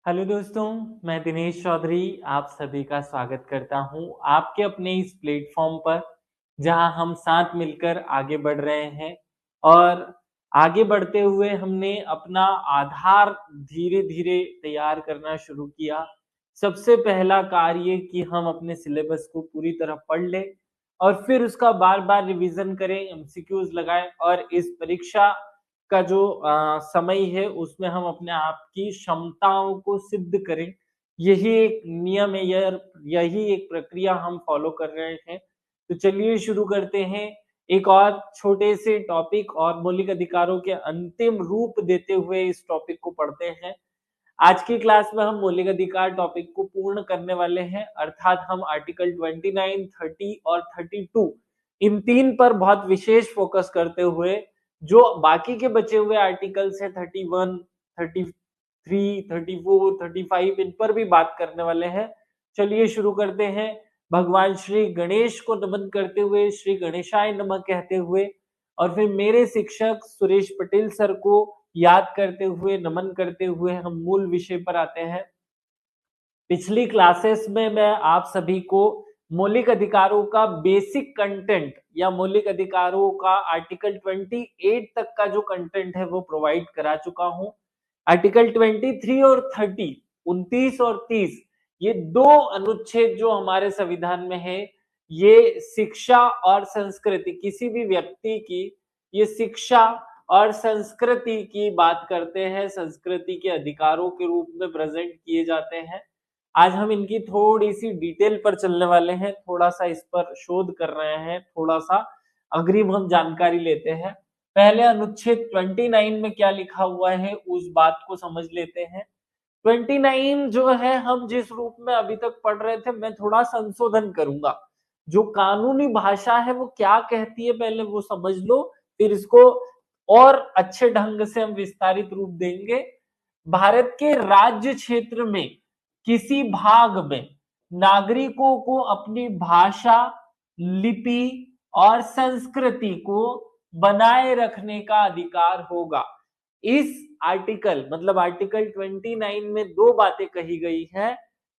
Hello दोस्तों, मैं दिनेश चौधरी आप सभी का स्वागत करता हूं आपके अपने इस प्लेटफॉर्म पर जहां हम साथ मिलकर आगे बढ़ रहे हैं और आगे बढ़ते हुए हमने अपना आधार धीरे-धीरे तैयार करना शुरू किया। सबसे पहला कार्य कि हम अपने सिलेबस को पूरी तरह पढ़ लें और फिर उसका बार-बार रिवीजन करें, एमसीक्यूज़ लगाएँ और इस परीक्षा का जो समय है उसमें हम अपने आप की क्षमताओं को सिद्ध करें। यही एक नियम है यही एक प्रक्रिया हम फॉलो कर रहे हैं। तो चलिए शुरू करते हैं एक और छोटे से टॉपिक और मौलिक अधिकारों के अंतिम रूप देते हुए इस टॉपिक को पढ़ते हैं। आज की क्लास में हम मौलिक अधिकार टॉपिक को पूर्ण करने वाले हैं अर्थात हम आर्टिकल 29, 30 और 32 इन 3 पर बहुत विशेष फोकस करते हुए जो बाकी के बचे हुए आर्टिकल्स हैं 31, 33, 34, 35 इन पर भी बात करने वाले हैं। चलिए शुरू करते हैं। भगवान श्री गणेश को नमन करते हुए, श्री गणेशाय नमः कहते हुए और फिर मेरे शिक्षक सुरेश पटेल सर को याद करते हुए, नमन करते हुए हम मूल विषय पर आते हैं। पिछली क्लासेस में मैं आप सभी को मौलिक अधिकारों का बेसिक कंटेंट या मौलिक अधिकारों का आर्टिकल 28 तक का जो कंटेंट है वो प्रोवाइड करा चुका हूं। आर्टिकल 23 और 30, 29 और 30 ये दो अनुच्छेद जो हमारे संविधान में है, ये शिक्षा और संस्कृति किसी भी व्यक्ति की ये शिक्षा और संस्कृति की बात करते हैं, संस्कृति के अधिकारों के रूप में प्रेजेंट किए जाते हैं। आज हम इनकी थोड़ी-सी डिटेल पर चलने वाले हैं, थोड़ा-सा इस पर शोध कर रहे हैं, थोड़ा-सा अग्रिम हम जानकारी लेते हैं। पहले अनुच्छेद 29 में क्या लिखा हुआ है, उस बात को समझ लेते हैं। 29 जो है हम जिस रूप में अभी तक पढ़ रहे थे, मैं थोड़ा संशोधन करूँगा। जो कानूनी भाषा है वो क्या कहती है पहले वो समझ लो, फिर इसको और अच्छे ढंग से हम विस्तारित रूप देंगे। भारत के राज्य क्षेत्र में किसी भाग में नागरिकों को अपनी भाषा, लिपि और संस्कृति को बनाए रखने का अधिकार होगा। इस आर्टिकल मतलब आर्टिकल 29 में दो बातें कही गई हैं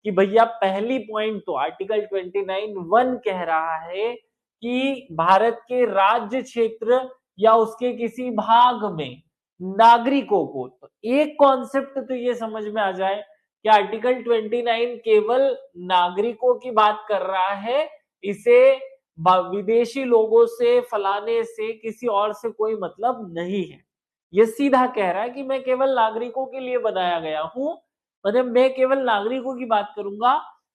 कि भैया पहली पॉइंट तो आर्टिकल 29(1) कह रहा है कि भारत के राज्य क्षेत्र या उसके किसी भाग में नागरिकों को, तो एक कॉन्सेप्ट तो ये समझ में आ जाए कि आर्टिकल 29 केवल नागरिकों की बात कर रहा है, इसे विदेशी लोगों से फलाने से किसी और से कोई मतलब नहीं है। ये सीधा कह रहा है कि मैं केवल नागरिकों के लिए बनाया गया हूं, मतलब मैं केवल नागरिकों की बात करूंगा।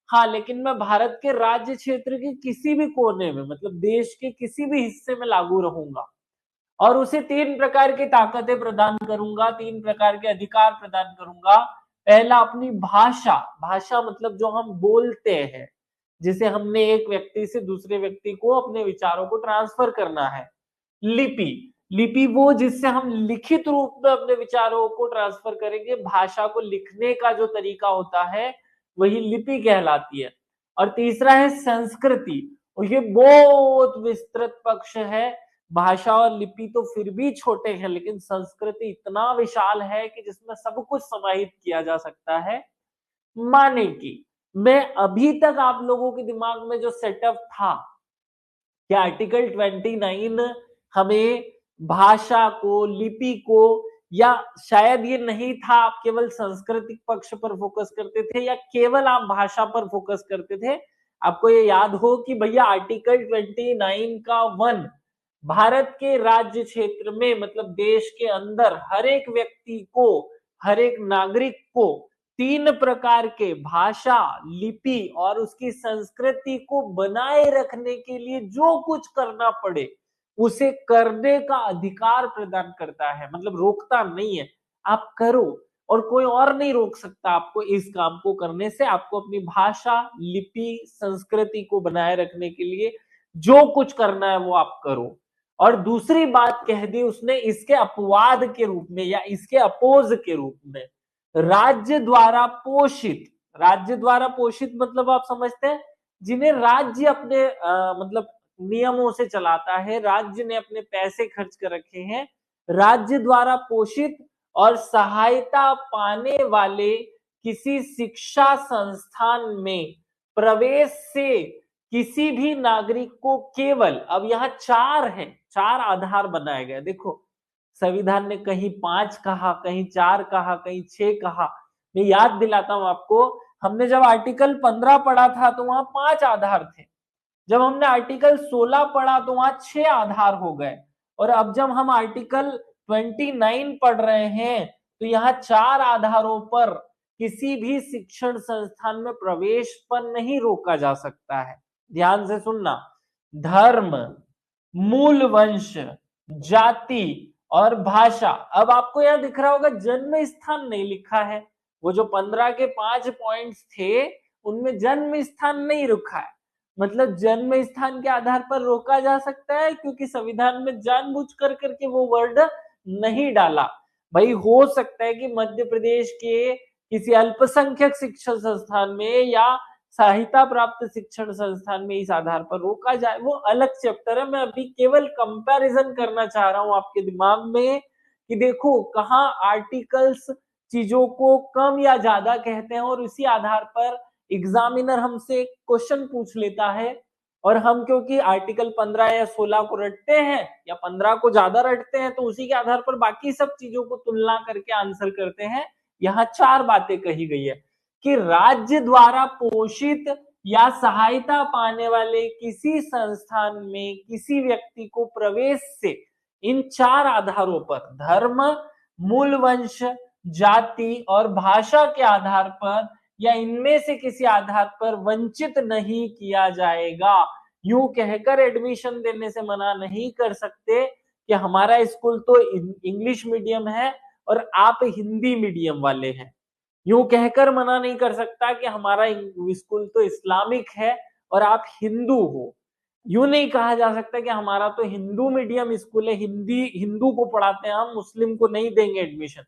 हाँ, लेकिन मैं भारत के राज्य क्षेत्र के किसी भी कोने में मतलब देश के किसी भी हिस्से में लागू रहूंगा और उसे 3 प्रकार की ताकतें प्रदान करूंगा, 3 प्रकार के अधिकार प्रदान करूंगा। पहला अपनी भाषा, भाषा मतलब जो हम बोलते हैं, जिसे हमने एक व्यक्ति से दूसरे व्यक्ति को अपने विचारों को ट्रांसफर करना है। लिपि, लिपि वो जिससे हम लिखित रूप में अपने विचारों को ट्रांसफर करेंगे, भाषा को लिखने का जो तरीका होता है वही लिपि कहलाती है। और तीसरा है संस्कृति, और ये बहुत विस्तृत पक्ष है। भाषा और लिपि तो फिर भी छोटे हैं, लेकिन संस्कृति इतना विशाल है कि जिसमें सब कुछ समाहित किया जा सकता है। माने कि मैं अभी तक आप लोगों के दिमाग में जो सेटअप था कि आर्टिकल 29 हमें भाषा को, लिपि को, या शायद ये नहीं था आप केवल सांस्कृतिक पक्ष पर फोकस करते थे या केवल आप भाषा पर फोकस करते थे। आपको ये याद हो कि भैया आर्टिकल 29 का 1 भारत के राज्य क्षेत्र में मतलब देश के अंदर हर एक व्यक्ति को, हर एक नागरिक को 3 प्रकार के भाषा, लिपि और उसकी संस्कृति को बनाए रखने के लिए जो कुछ करना पड़े उसे करने का अधिकार प्रदान करता है, मतलब रोकता नहीं है। आप करो और कोई और नहीं रोक सकता आपको इस काम को करने से। आपको अपनी भाषा, लिपि, संस्कृति को बनाए रखने के लिए जो कुछ करना है वो आप करो। और दूसरी बात कह दी उसने इसके अपवाद के रूप में या इसके अपोज के रूप में, राज्य द्वारा पोषित। राज्य द्वारा पोषित मतलब आप समझते हैं जिन्हें राज्य अपने मतलब नियमों से चलाता है, राज्य ने अपने पैसे खर्च कर रखे हैं, राज्य द्वारा पोषित और सहायता पाने वाले किसी शिक्षा संस्थान में प्रवेश से किसी भी नागरिक को केवल, अब यहाँ 4 है, 4 आधार बनाए गए। देखो संविधान ने कहीं 5 कहा, कहीं 4 कहा, कहीं 6 कहा। मैं याद दिलाता हूं आपको, हमने जब आर्टिकल 15 पढ़ा था तो वहां 5 आधार थे। जब हमने आर्टिकल 16 पढ़ा तो वहां 6 आधार हो गए, और अब जब हम आर्टिकल 29 पढ़ रहे हैं तो यहाँ 4 आधारों पर किसी भी शिक्षण संस्थान में प्रवेश पर नहीं रोका जा सकता है। ध्यान से सुनना, धर्म, मूल वंश, जाति और भाषा। अब आपको यहां दिख रहा होगा जन्म स्थान नहीं लिखा है। वो जो 15 के 5 पॉइंट्स थे उनमें जन्म स्थान नहीं रखा है, मतलब जन्म स्थान के आधार पर रोका जा सकता है, क्योंकि संविधान में जानबूझ कर करके वो वर्ड नहीं डाला। भाई हो सकता है कि मध्य प्रदेश के किसी अल्पसंख्यक शिक्षण संस्थान में या सहायता प्राप्त शिक्षण संस्थान में इस आधार पर रोका जाए, वो अलग चैप्टर है। मैं अभी केवल कंपैरिजन करना चाह रहा हूं आपके दिमाग में कि देखो कहाँ आर्टिकल्स चीजों को कम या ज्यादा कहते हैं, और उसी आधार पर एग्जामिनर हमसे क्वेश्चन पूछ लेता है, और हम क्योंकि आर्टिकल 15 या 16 को रटते हैं या 15 को ज्यादा रटते हैं तो उसी के आधार पर बाकी सब चीजों को तुलना करके आंसर करते हैं। यहाँ 4 बातें कही गई है कि राज्य द्वारा पोषित या सहायता पाने वाले किसी संस्थान में किसी व्यक्ति को प्रवेश से इन 4 आधारों पर, धर्म, मूल वंश, जाति और भाषा के आधार पर या इनमें से किसी आधार पर वंचित नहीं किया जाएगा। यूं कहकर एडमिशन देने से मना नहीं कर सकते कि हमारा स्कूल तो इंग्लिश मीडियम है और आप हिंदी मीडियम वाले हैं। यूं कहकर मना नहीं कर सकता कि हमारा स्कूल तो इस्लामिक है और आप हिंदू हो। यूं नहीं कहा जा सकता कि हमारा तो हिंदू मीडियम स्कूल है, हिंदू को पढ़ाते हैं, हम मुस्लिम को नहीं देंगे एडमिशन,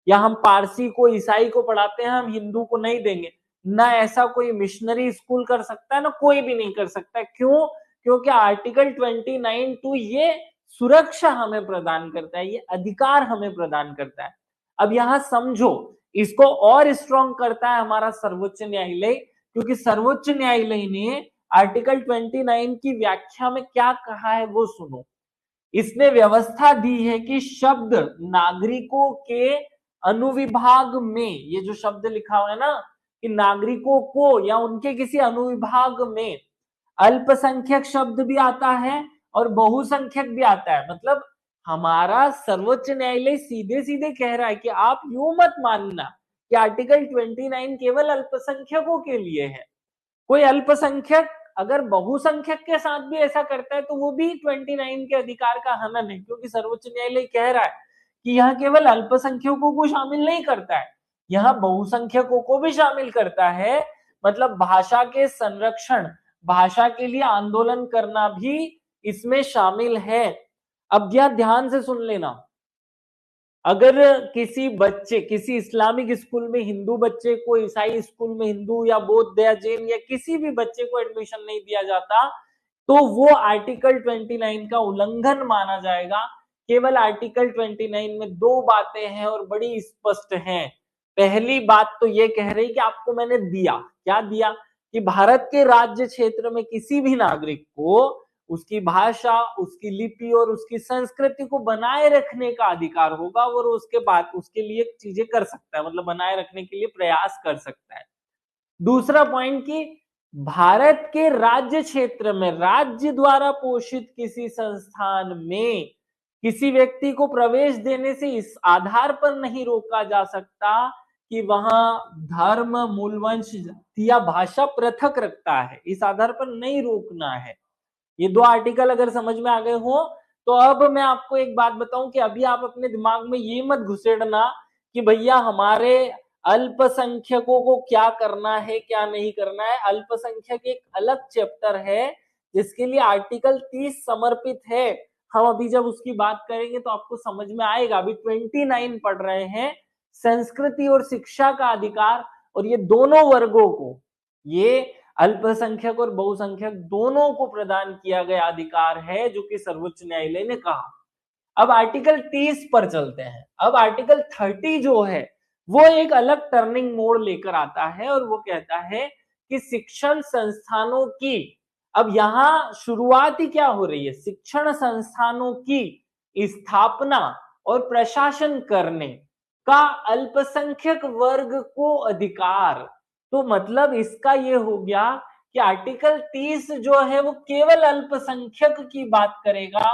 या हम पारसी को, ईसाई को पढ़ाते हैं, हम हिंदू को नहीं देंगे। ना ऐसा कोई मिशनरी स्कूल कर सकता है, ना कोई भी नहीं कर सकता। क्यों? क्योंकि आर्टिकल 29(2) ये सुरक्षा हमें प्रदान करता है, ये अधिकार हमें प्रदान करता है। अब यहां समझो, इसको और स्ट्रॉन्ग करता है हमारा सर्वोच्च न्यायालय, क्योंकि सर्वोच्च न्यायालय ने आर्टिकल 29 की व्याख्या में क्या कहा है वो सुनो। इसने व्यवस्था दी है कि शब्द नागरिकों के अनुविभाग में, ये जो शब्द लिखा हुआ है ना कि नागरिकों को या उनके किसी अनुविभाग में, अल्पसंख्यक शब्द भी आता है और बहुसंख्यक भी आता है। मतलब हमारा सर्वोच्च न्यायालय सीधे सीधे कह रहा है कि आप यूं मत मानना कि आर्टिकल 29 केवल अल्पसंख्यकों के लिए है। कोई अल्पसंख्यक अगर बहुसंख्यक के साथ भी ऐसा करता है तो वो भी 29 के अधिकार का हनन है, क्योंकि सर्वोच्च न्यायालय कह रहा है कि यह केवल अल्पसंख्यकों को शामिल नहीं करता है, यह बहुसंख्यकों को भी शामिल करता है। मतलब भाषा के संरक्षण, भाषा के लिए आंदोलन करना भी इसमें शामिल है। अब यह ध्यान से सुन लेना, अगर किसी बच्चे, किसी इस्लामिक स्कूल में हिंदू बच्चे को ईसाई स्कूल में हिंदू या बौद्ध या जैन या किसी भी बच्चे को एडमिशन नहीं दिया जाता तो वो आर्टिकल 29 का उल्लंघन माना जाएगा। केवल आर्टिकल 29 में 2 बातें हैं और बड़ी स्पष्ट हैं। पहली बात तो ये कह रही कि आपको मैंने दिया, क्या दिया कि भारत के राज्य क्षेत्र में किसी भी नागरिक को उसकी भाषा, उसकी लिपि और उसकी संस्कृति को बनाए रखने का अधिकार होगा, और उसके बाद उसके लिए चीजें कर सकता है, मतलब बनाए रखने के लिए प्रयास कर सकता है। दूसरा पॉइंट कि भारत के राज्य क्षेत्र में राज्य द्वारा पोषित किसी संस्थान में किसी व्यक्ति को प्रवेश देने से इस आधार पर नहीं रोका जा सकता कि वहां धर्म, मूलवंश या भाषा पृथक रखता है, इस आधार पर नहीं रोकना है। ये 2 आर्टिकल अगर समझ में आ गए हो तो अब मैं आपको एक बात बताऊं कि अभी आप अपने दिमाग में ये मत घुसेड़ना कि भैया हमारे अल्पसंख्यकों को क्या करना है क्या नहीं करना है। अल्पसंख्यक एक अलग चैप्टर है जिसके लिए आर्टिकल 30 समर्पित है। हम अभी जब उसकी बात करेंगे तो आपको समझ में आएगा। अभी 29 पढ़ रहे हैं, संस्कृति और शिक्षा का अधिकार, और ये दोनों वर्गों को, ये अल्पसंख्यक और बहुसंख्यक दोनों को प्रदान किया गया अधिकार है, जो कि सर्वोच्च न्यायालय ने कहा। अब आर्टिकल 30 पर चलते हैं। अब आर्टिकल 30 जो है वो एक अलग टर्निंग मोड़ लेकर आता है और वो कहता है कि शिक्षण संस्थानों की, अब यहां शुरुआत ही क्या हो रही है, शिक्षण संस्थानों की स्थापना और प्रशासन करने का अल्पसंख्यक वर्ग को अधिकार। तो मतलब इसका ये हो गया कि आर्टिकल 30 जो है वो केवल अल्पसंख्यक की बात करेगा,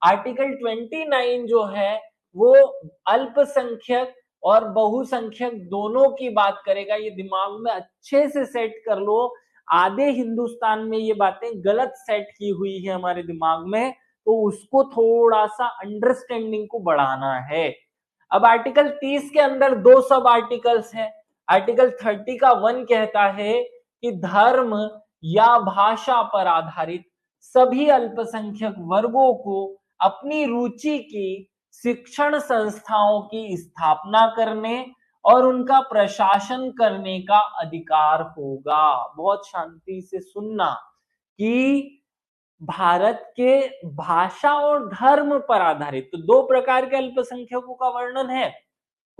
आर्टिकल 29 जो है वो अल्पसंख्यक और बहुसंख्यक दोनों की बात करेगा। ये दिमाग में अच्छे से सेट कर लो, आधे हिंदुस्तान में ये बातें गलत सेट की हुई है हमारे दिमाग में, तो उसको थोड़ा सा अंडरस्टैंडिंग को बढ़ाना है। अब आर्टिकल 30 के अंदर दो सब आर्टिकल्स हैं। आर्टिकल 30 का 1 कहता है कि धर्म या भाषा पर आधारित सभी अल्पसंख्यक वर्गों को अपनी रुचि की शिक्षण संस्थाओं की स्थापना करने और उनका प्रशासन करने का अधिकार होगा। बहुत शांति से सुनना कि भारत के भाषा और धर्म पर आधारित, तो दो प्रकार के अल्पसंख्यकों का वर्णन है।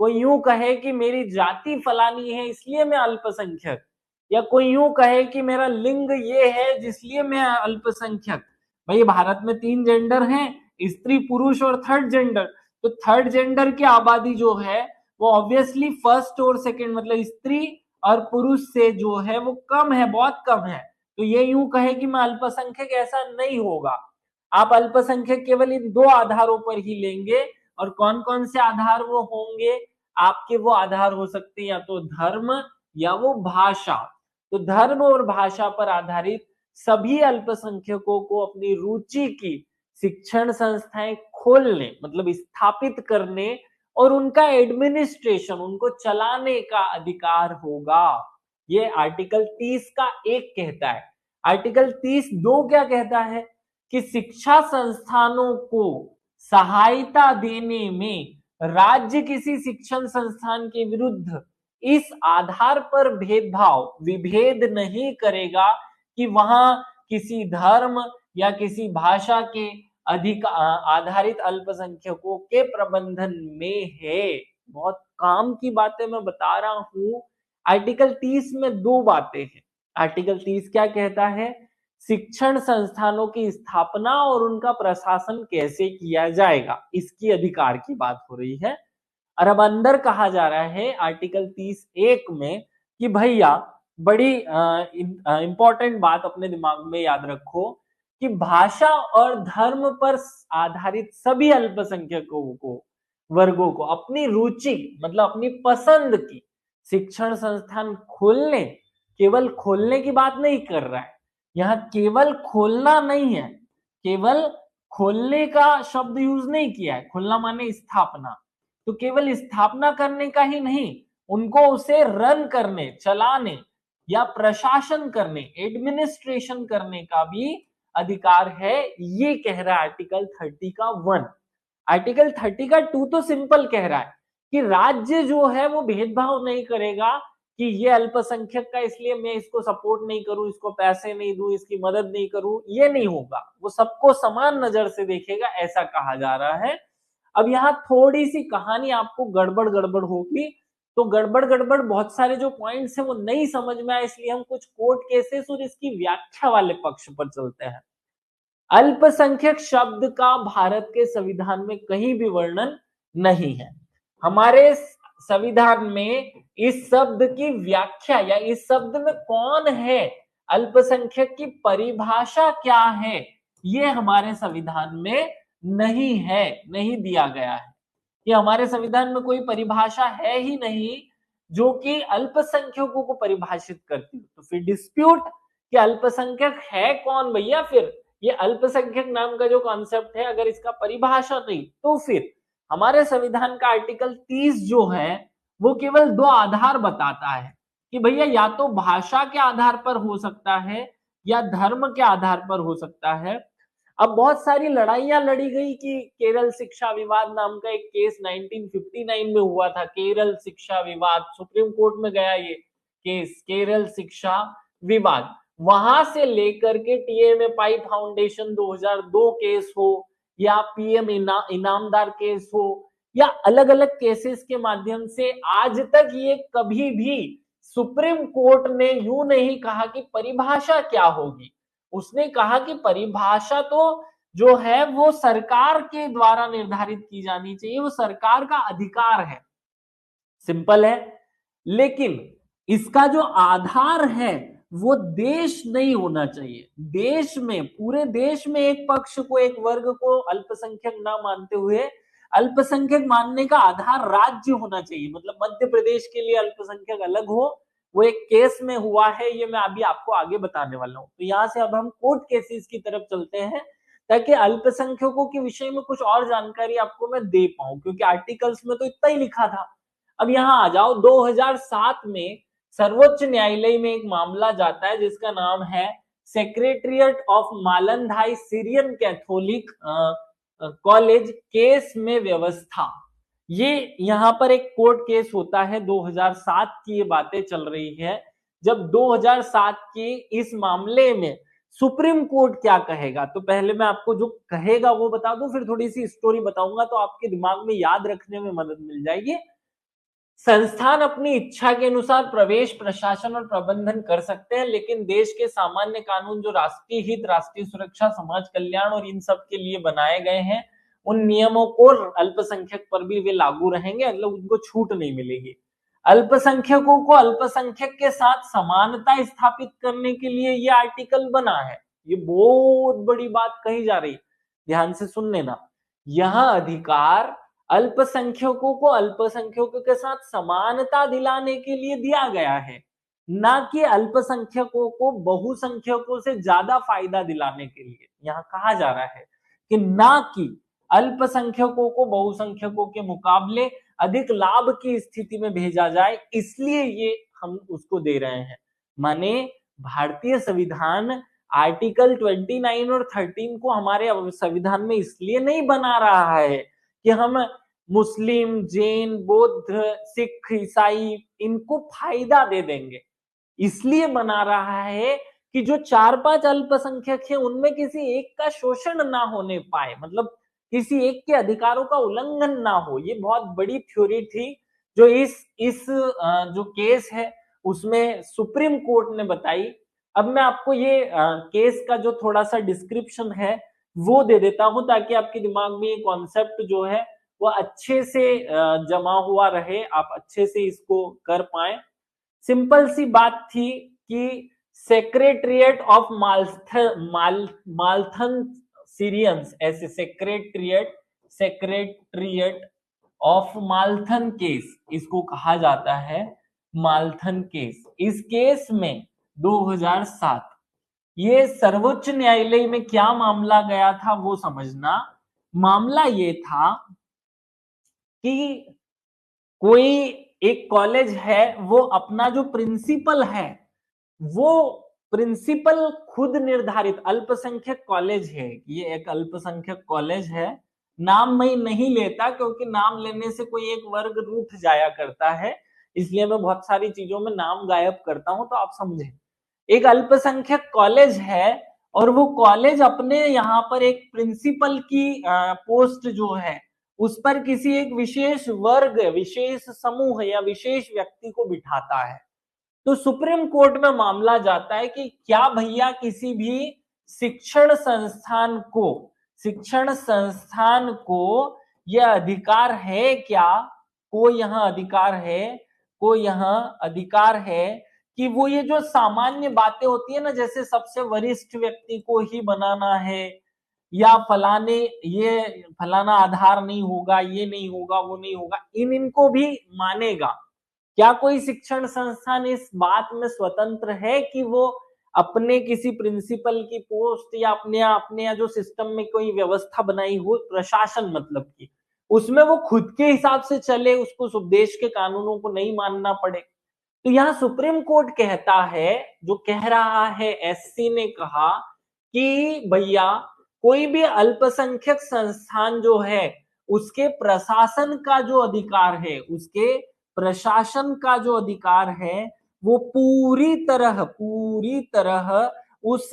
कोई यूं कहे कि मेरी जाति फलानी है इसलिए मैं अल्पसंख्यक, या कोई यूं कहे कि मेरा लिंग ये है जिसलिए मैं अल्पसंख्यक। भाई भारत में 3 जेंडर हैं, स्त्री पुरुष और थर्ड जेंडर। तो थर्ड जेंडर की आबादी जो है वो ऑब्वियसली फर्स्ट और सेकंड मतलब स्त्री और पुरुष से जो है वो कम है, बहुत कम है। तो ये यूं कहे कि मैं अल्पसंख्यक, ऐसा नहीं होगा। आप अल्पसंख्यक केवल इन दो आधारों पर ही लेंगे, और कौन कौन से आधार वो होंगे आपके, वो आधार हो सकते हैं या तो धर्म या वो भाषा। तो धर्म और भाषा पर आधारित सभी अल्पसंख्यकों को अपनी रुचि की शिक्षण संस्थाएं खोलने मतलब स्थापित करने और उनका एडमिनिस्ट्रेशन, उनको चलाने का अधिकार होगा। ये आर्टिकल 30 का 1 कहता है। आर्टिकल 30(2) क्या कहता है कि शिक्षा संस्थानों को सहायता देने में राज्य किसी शिक्षण संस्थान के विरुद्ध इस आधार पर भेदभाव विभेद नहीं करेगा कि वहां किसी धर्म या किसी भाषा के अधिक आधारित अल्पसंख्यकों के प्रबंधन में है। बहुत काम की बातें मैं बता रहा हूं। आर्टिकल 30 में दो बातें हैं। आर्टिकल 30 क्या कहता है, शिक्षण संस्थानों की स्थापना और उनका प्रशासन कैसे किया जाएगा, इसकी अधिकार की बात हो रही है। और अब अंदर कहा जा रहा है आर्टिकल 30(1) में कि भैया बड़ी इंपॉर्टेंट बात अपने दिमाग में याद रखो कि भाषा और धर्म पर आधारित सभी अल्पसंख्यकों को वर्गों को अपनी रुचि मतलब अपनी पसंद की शिक्षण संस्थान खोलने, केवल खोलने की बात नहीं कर रहा है यहाँ, केवल खोलना नहीं है, केवल खोलने का शब्द यूज नहीं किया है, खोलना माने स्थापना। तो केवल स्थापना करने का ही नहीं, उनको उसे रन करने, चलाने या प्रशासन करने, एडमिनिस्ट्रेशन करने का भी अधिकार है। ये कह रहा है आर्टिकल 30 का 1। आर्टिकल 30 का 2 तो सिंपल कह रहा है कि राज्य जो है वो भेदभाव नहीं करेगा कि ये अल्पसंख्यक का इसलिए मैं इसको सपोर्ट नहीं करूं, इसको पैसे नहीं दूं, इसकी मदद नहीं करूं, ये नहीं होगा। वो सबको समान नजर से देखेगा, ऐसा कहा जा रहा है। अब यहाँ थोड़ी सी कहानी आपको गड़बड़ गड़बड़ होगी, तो गड़बड़ गड़बड़ बहुत सारे जो पॉइंट्स हैं वो नहीं समझ में आए, इसलिए हम कुछ कोर्ट केसेस और इसकी व्याख्या वाले पक्ष पर चलते हैं। अल्पसंख्यक शब्द का भारत के संविधान में कहीं भी वर्णन नहीं है। हमारे संविधान में इस शब्द की व्याख्या या इस शब्द में कौन है, अल्पसंख्यक की परिभाषा क्या है, ये हमारे संविधान में नहीं है, नहीं दिया गया है। ये हमारे संविधान में कोई परिभाषा है ही नहीं जो कि अल्पसंख्यकों को परिभाषित करती हो। तो फिर डिस्प्यूट कि अल्पसंख्यक है कौन भैया, फिर ये अल्पसंख्यक नाम का जो कॉन्सेप्ट है अगर इसका परिभाषा नहीं, तो फिर हमारे संविधान का आर्टिकल 30 जो है वो केवल दो आधार बताता है कि भैया या तो भाषा के आधार पर हो सकता है या धर्म के आधार पर हो सकता है। अब बहुत सारी लड़ाइयां लड़ी गई कि केरल शिक्षा विवाद नाम का एक केस 1959 में हुआ था, केरल शिक्षा विवाद, सुप्रीम कोर्ट में गया ये केस, केरल शिक्षा विवाद। वहां से लेकर के टीएमए पाई फाउंडेशन 2002 केस हो या पीएम इनामदार केस हो या अलग अलग केसेस के माध्यम से, आज तक ये कभी भी सुप्रीम कोर्ट ने यूं नहीं कहा कि परिभाषा क्या होगी। उसने कहा कि परिभाषा तो जो है वो सरकार के द्वारा निर्धारित की जानी चाहिए, वो सरकार का अधिकार है, सिंपल है। लेकिन इसका जो आधार है वो देश नहीं होना चाहिए। देश में, पूरे देश में एक पक्ष को, एक वर्ग को अल्पसंख्यक ना मानते हुए अल्पसंख्यक मानने का आधार राज्य होना चाहिए। मतलब मध्य प्रदेश के लिए अल्पसंख्यक अलग हो, वो एक केस में हुआ है, ये मैं अभी आपको आगे बताने वाला हूं। तो यहां से अब हम कोर्ट केसेस की तरफ चलते हैं, ताकि अल्पसंख्यकों के विषय में कुछ और जानकारी आपको मैं दे पाऊं, क्योंकि आर्टिकल्स में तो इतना ही लिखा था। अब यहां आ जाओ, 2007 में सर्वोच्च न्यायालय में एक मामला जाता है जिसका नाम है secretariat of Malankara Syrian Catholic college case में व्यवस्था। ये यहां पर एक कोर्ट केस होता है, 2007 की ये बातें चल रही है, जब 2007 की इस मामले में सुप्रीम कोर्ट क्या कहेगा। तो पहले मैं आपको जो कहेगा वो बता दूं, फिर थोड़ी सी स्टोरी बताऊंगा, तो आपके दिमाग में याद रखने में मदद मिल जाएगी। संस्थान अपनी इच्छा के अनुसार प्रवेश, प्रशासन और प्रबंधन कर सकते हैं, लेकिन देश के सामान्य कानून जो राष्ट्रीय हित, राष्ट्रीय सुरक्षा, समाज कल्याण और इन सब के लिए बनाए गए हैं, उन नियमों को अल्पसंख्यक पर भी वे लागू रहेंगे, मतलब उनको छूट नहीं मिलेगी। अल्पसंख्यकों को अल्पसंख्यक के साथ समानता स्थापित करने के लिए ये आर्टिकल बना है। ये बहुत बड़ी बात कही जा रही, ध्यान से सुन लेना। यह अधिकार अल्पसंख्यकों को अल्पसंख्यकों के साथ समानता दिलाने के लिए दिया गया है, ना कि अल्पसंख्यकों को बहुसंख्यकों से ज्यादा फायदा दिलाने के लिए। यहां कहा जा रहा है कि ना कि अल्पसंख्यकों को बहुसंख्यकों के मुकाबले अधिक लाभ की स्थिति में भेजा जाए, इसलिए ये हम उसको दे रहे हैं। माने भारतीय संविधान आर्टिकल 29 और 13 को हमारे संविधान में इसलिए नहीं बना रहा है कि हम मुस्लिम, जैन, बौद्ध, सिख, ईसाई इनको फायदा दे देंगे। इसलिए बना रहा है कि जो 4-5 अल्पसंख्यक हैं उनमें किसी एक का शोषण ना होने पाए, मतलब किसी एक के अधिकारों का उल्लंघन ना हो। ये बहुत बड़ी थ्योरी थी जो इस जो केस है उसमें सुप्रीम कोर्ट ने बताई। अब मैं आपको ये केस का जो थोड़ा सा डिस्क्रिप्शन है वो दे देता हूं, ताकि आपके दिमाग में ये कॉन्सेप्ट जो है वो अच्छे से जमा हुआ रहे, आप अच्छे से इसको कर पाए। सिंपल सी बात थी कि सेक्रेटरिएट ऑफ मालथन सीरियंस, ऐसे सेक्रेटरिएट ऑफ मालथन केस इसको कहा जाता है, मालथन केस। इस केस में 2007 ये सर्वोच्च न्यायालय में क्या मामला गया था वो समझना। मामला ये था कि कोई एक कॉलेज है, वो अपना जो प्रिंसिपल है वो प्रिंसिपल खुद निर्धारित अल्पसंख्यक कॉलेज है। ये एक अल्पसंख्यक कॉलेज है, नाम मैं नहीं लेता क्योंकि नाम लेने से कोई एक वर्ग रूठ जाया करता है, इसलिए मैं बहुत सारी चीजों में नाम गायब करता हूं, तो आप समझे। एक अल्पसंख्यक कॉलेज है और वो कॉलेज अपने यहाँ पर एक प्रिंसिपल की पोस्ट जो है उस पर किसी एक विशेष वर्ग, विशेष समूह या विशेष व्यक्ति को बिठाता है। तो सुप्रीम कोर्ट में मामला जाता है कि क्या भैया किसी भी शिक्षण संस्थान को यह अधिकार है, क्या को यहाँ अधिकार है, को यहाँ अधिकार है कि वो ये जो सामान्य बातें होती है ना, जैसे सबसे वरिष्ठ व्यक्ति को ही बनाना है, या फलाने ये फलाना आधार नहीं होगा, ये नहीं होगा, वो नहीं होगा, इनको भी मानेगा। क्या कोई शिक्षण संस्थान इस बात में स्वतंत्र है कि वो अपने किसी प्रिंसिपल की पोस्ट या अपने जो सिस्टम में कोई व्यवस्था बनाई हो, प्रशासन मतलब की, उसमें वो खुद के हिसाब से चले, उसको देश के कानूनों को नहीं मानना पड़े। तो यहाँ सुप्रीम कोर्ट कहता है, जो कह रहा है, एससी ने कहा कि भैया कोई भी अल्पसंख्यक संस्थान जो है उसके प्रशासन का जो अधिकार है, उसके प्रशासन का जो अधिकार है वो पूरी तरह उस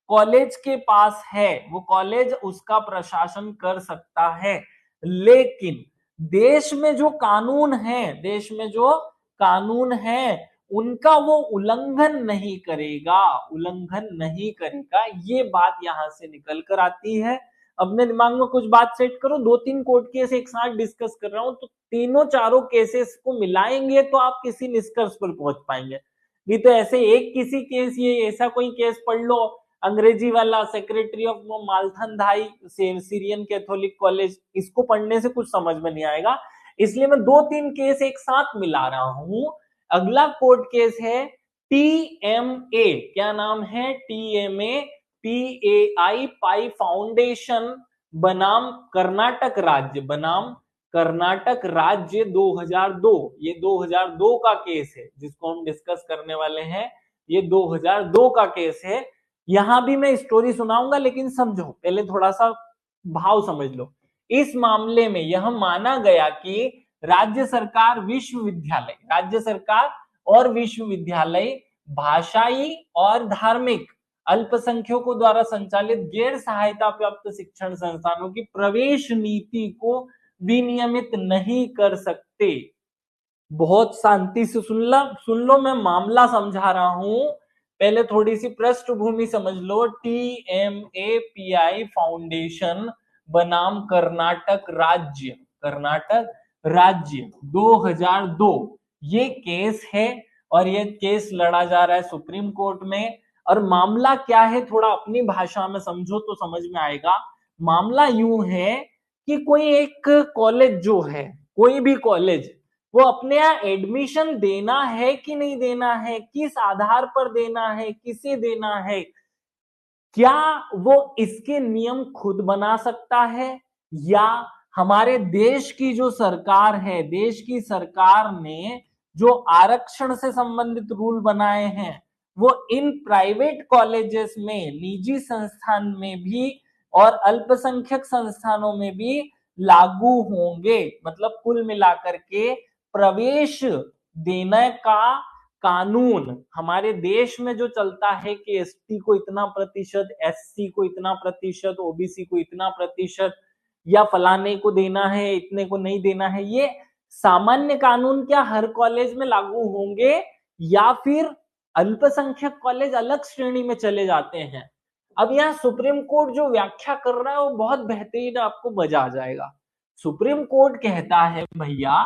कॉलेज के पास है। वो कॉलेज उसका प्रशासन कर सकता है, लेकिन देश में जो कानून है, देश में जो कानून है उनका वो उल्लंघन नहीं करेगा, उल्लंघन नहीं करेगा। ये बात यहां से निकल कर आती है। अपने दिमाग में कुछ बात सेट करो, 2-3 कोर्ट केस एक साथ डिस्कस कर रहा हूं, तो तीनों चारों केसेस को मिलाएंगे तो आप किसी निष्कर्ष पर पहुंच पाएंगे। नहीं तो ऐसे एक किसी केस, ये ऐसा कोई केस पढ़ लो अंग्रेजी वाला, सेक्रेटरी ऑफ मालथन सीरियन कैथोलिक कॉलेज, इसको पढ़ने से कुछ समझ में नहीं आएगा। इसलिए मैं 2-3 केस एक साथ मिला रहा हूं। अगला कोर्ट केस है टीएमए, क्या नाम है, टीएमए पीएआई पाई फाउंडेशन बनाम कर्नाटक राज्य, बनाम कर्नाटक राज्य 2002। ये 2002 का केस है जिसको हम डिस्कस करने वाले हैं, ये 2002 का केस है। यहां भी मैं स्टोरी सुनाऊंगा, लेकिन समझो पहले थोड़ा सा भाव समझ लो। इस मामले में यह माना गया कि राज्य सरकार, विश्वविद्यालय, राज्य सरकार और विश्वविद्यालय भाषाई और धार्मिक अल्पसंख्यकों द्वारा संचालित गैर सहायता प्राप्त शिक्षण संस्थानों की प्रवेश नीति को विनियमित नहीं कर सकते। बहुत शांति से सुन लो, मैं मामला समझा रहा हूं, पहले थोड़ी सी पृष्ठभूमि समझ लो। टीएमएपीआई फाउंडेशन बनाम कर्नाटक राज्य, कर्नाटक राज्य 2002 ये केस है, और ये केस लड़ा जा रहा है सुप्रीम कोर्ट में। और मामला क्या है, थोड़ा अपनी भाषा में समझो तो समझ में आएगा। मामला यूं है कि कोई एक कॉलेज जो है, कोई भी कॉलेज, वो अपने यहाँ एडमिशन देना है कि नहीं देना है, किस आधार पर देना है, किसे देना है, क्या वो इसके नियम खुद बना सकता है, या हमारे देश की जो सरकार है, देश की सरकार ने जो आरक्षण से संबंधित रूल बनाए हैं वो इन प्राइवेट कॉलेजेस में, निजी संस्थान में भी और अल्पसंख्यक संस्थानों में भी लागू होंगे। मतलब कुल मिलाकर के प्रवेश देने का कानून हमारे देश में जो चलता है कि एसटी को इतना प्रतिशत, एससी को इतना प्रतिशत, ओबीसी को इतना प्रतिशत, या फलाने को देना है, इतने को नहीं देना है, ये सामान्य कानून क्या हर कॉलेज में लागू होंगे, या फिर अल्पसंख्यक कॉलेज अलग श्रेणी में चले जाते हैं। अब यहाँ सुप्रीम कोर्ट जो व्याख्या कर रहा है वो बहुत बेहतरीन, आपको मजा आ जाएगा। सुप्रीम कोर्ट कहता है भैया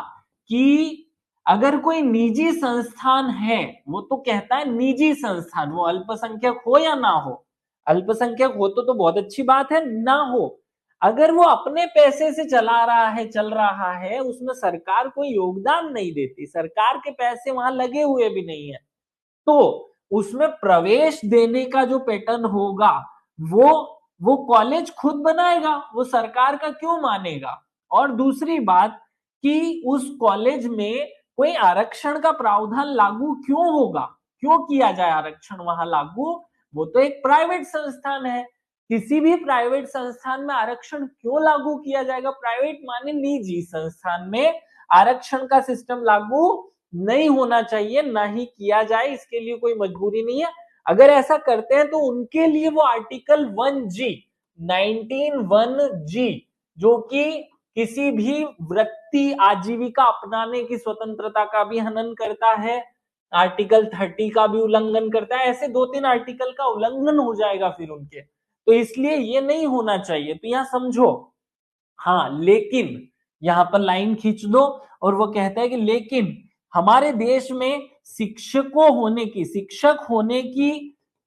कि अगर कोई निजी संस्थान है, वो तो कहता है निजी संस्थान, वो अल्पसंख्यक हो या ना हो, अल्पसंख्यक हो तो बहुत अच्छी बात है, ना हो, अगर वो अपने पैसे से चला रहा है, चल रहा है, उसमें सरकार कोई योगदान नहीं देती, सरकार के पैसे वहां लगे हुए भी नहीं है, तो उसमें प्रवेश देने का जो पैटर्न होगा वो वो कॉलेज खुद बनाएगा, वो सरकार का क्यों मानेगा। और दूसरी बात कि उस कॉलेज में कोई आरक्षण का प्रावधान लागू क्यों होगा, क्यों किया जाए आरक्षण वहां लागू, वो तो एक प्राइवेट संस्थान है, किसी भी प्राइवेट संस्थान में आरक्षण क्यों लागू किया जाएगा, प्राइवेट माने निजी संस्थान में आरक्षण का सिस्टम लागू नहीं होना चाहिए, ना ही किया जाए, इसके लिए कोई मजबूरी नहीं है। अगर ऐसा करते हैं तो उनके लिए वो आर्टिकल 1G, 19(1)G, जो कि किसी भी वृत्ति आजीविका अपनाने की स्वतंत्रता का भी हनन करता है, आर्टिकल 30 का भी उल्लंघन करता है, ऐसे 2-3 आर्टिकल का उल्लंघन हो जाएगा फिर उनके, तो इसलिए ये नहीं होना चाहिए। तो यहां समझो, हाँ लेकिन, यहां पर लाइन खींच दो, और वो कहता है कि लेकिन हमारे देश में शिक्षकों होने की, शिक्षक होने की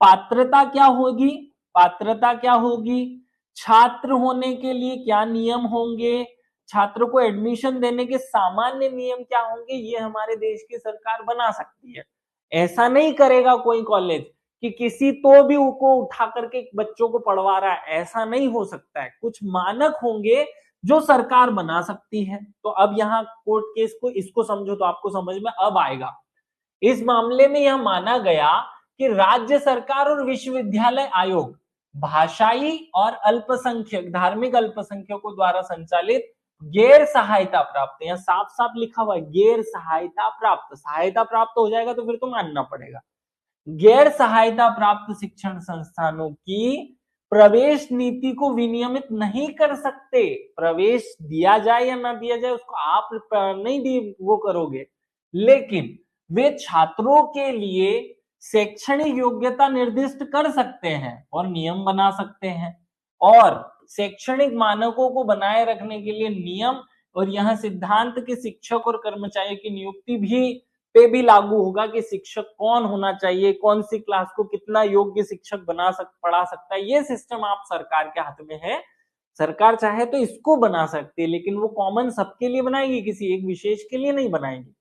पात्रता क्या होगी, पात्रता क्या होगी, छात्र होने के लिए क्या नियम होंगे, छात्र को एडमिशन देने के सामान्य नियम क्या होंगे, ये हमारे देश की सरकार बना सकती है। ऐसा नहीं करेगा कोई कॉलेज कि किसी तो भी को उठा करके बच्चों को पढ़वा रहा है, ऐसा नहीं हो सकता है, कुछ मानक होंगे जो सरकार बना सकती है। तो अब यहाँ कोर्ट केस को, इसको समझो तो आपको समझ में अब आएगा। इस मामले में यह माना गया कि राज्य सरकार और विश्वविद्यालय आयोग भाषाई और अल्पसंख्यक, धार्मिक अल्पसंख्यकों द्वारा संचालित गैर सहायता प्राप्त, यहाँ साफ साफ लिखा हुआ है गैर सहायता प्राप्त, सहायता प्राप्त हो जाएगा तो फिर तो मानना पड़ेगा, गैर सहायता प्राप्त शिक्षण संस्थानों की प्रवेश नीति को विनियमित नहीं कर सकते। प्रवेश दिया जाए या ना दिया जाए उसको आप नहीं दी वो करोगे, लेकिन वे छात्रों के लिए शैक्षणिक योग्यता निर्दिष्ट कर सकते हैं और नियम बना सकते हैं, और शैक्षणिक मानकों को बनाए रखने के लिए नियम और यह सिद्धांत के शिक्षक और कर्मचारियों की नियुक्ति भी लागू होगा कि शिक्षक कौन होना चाहिए, कौन सी क्लास को कितना योग्य शिक्षक पढ़ा सकता है। ये सिस्टम आप सरकार के हाथ में है। सरकार चाहे तो इसको बना सकती है, लेकिन वो कॉमन सबके लिए बनाएगी, किसी एक विशेष के लिए नहीं बनाएगी।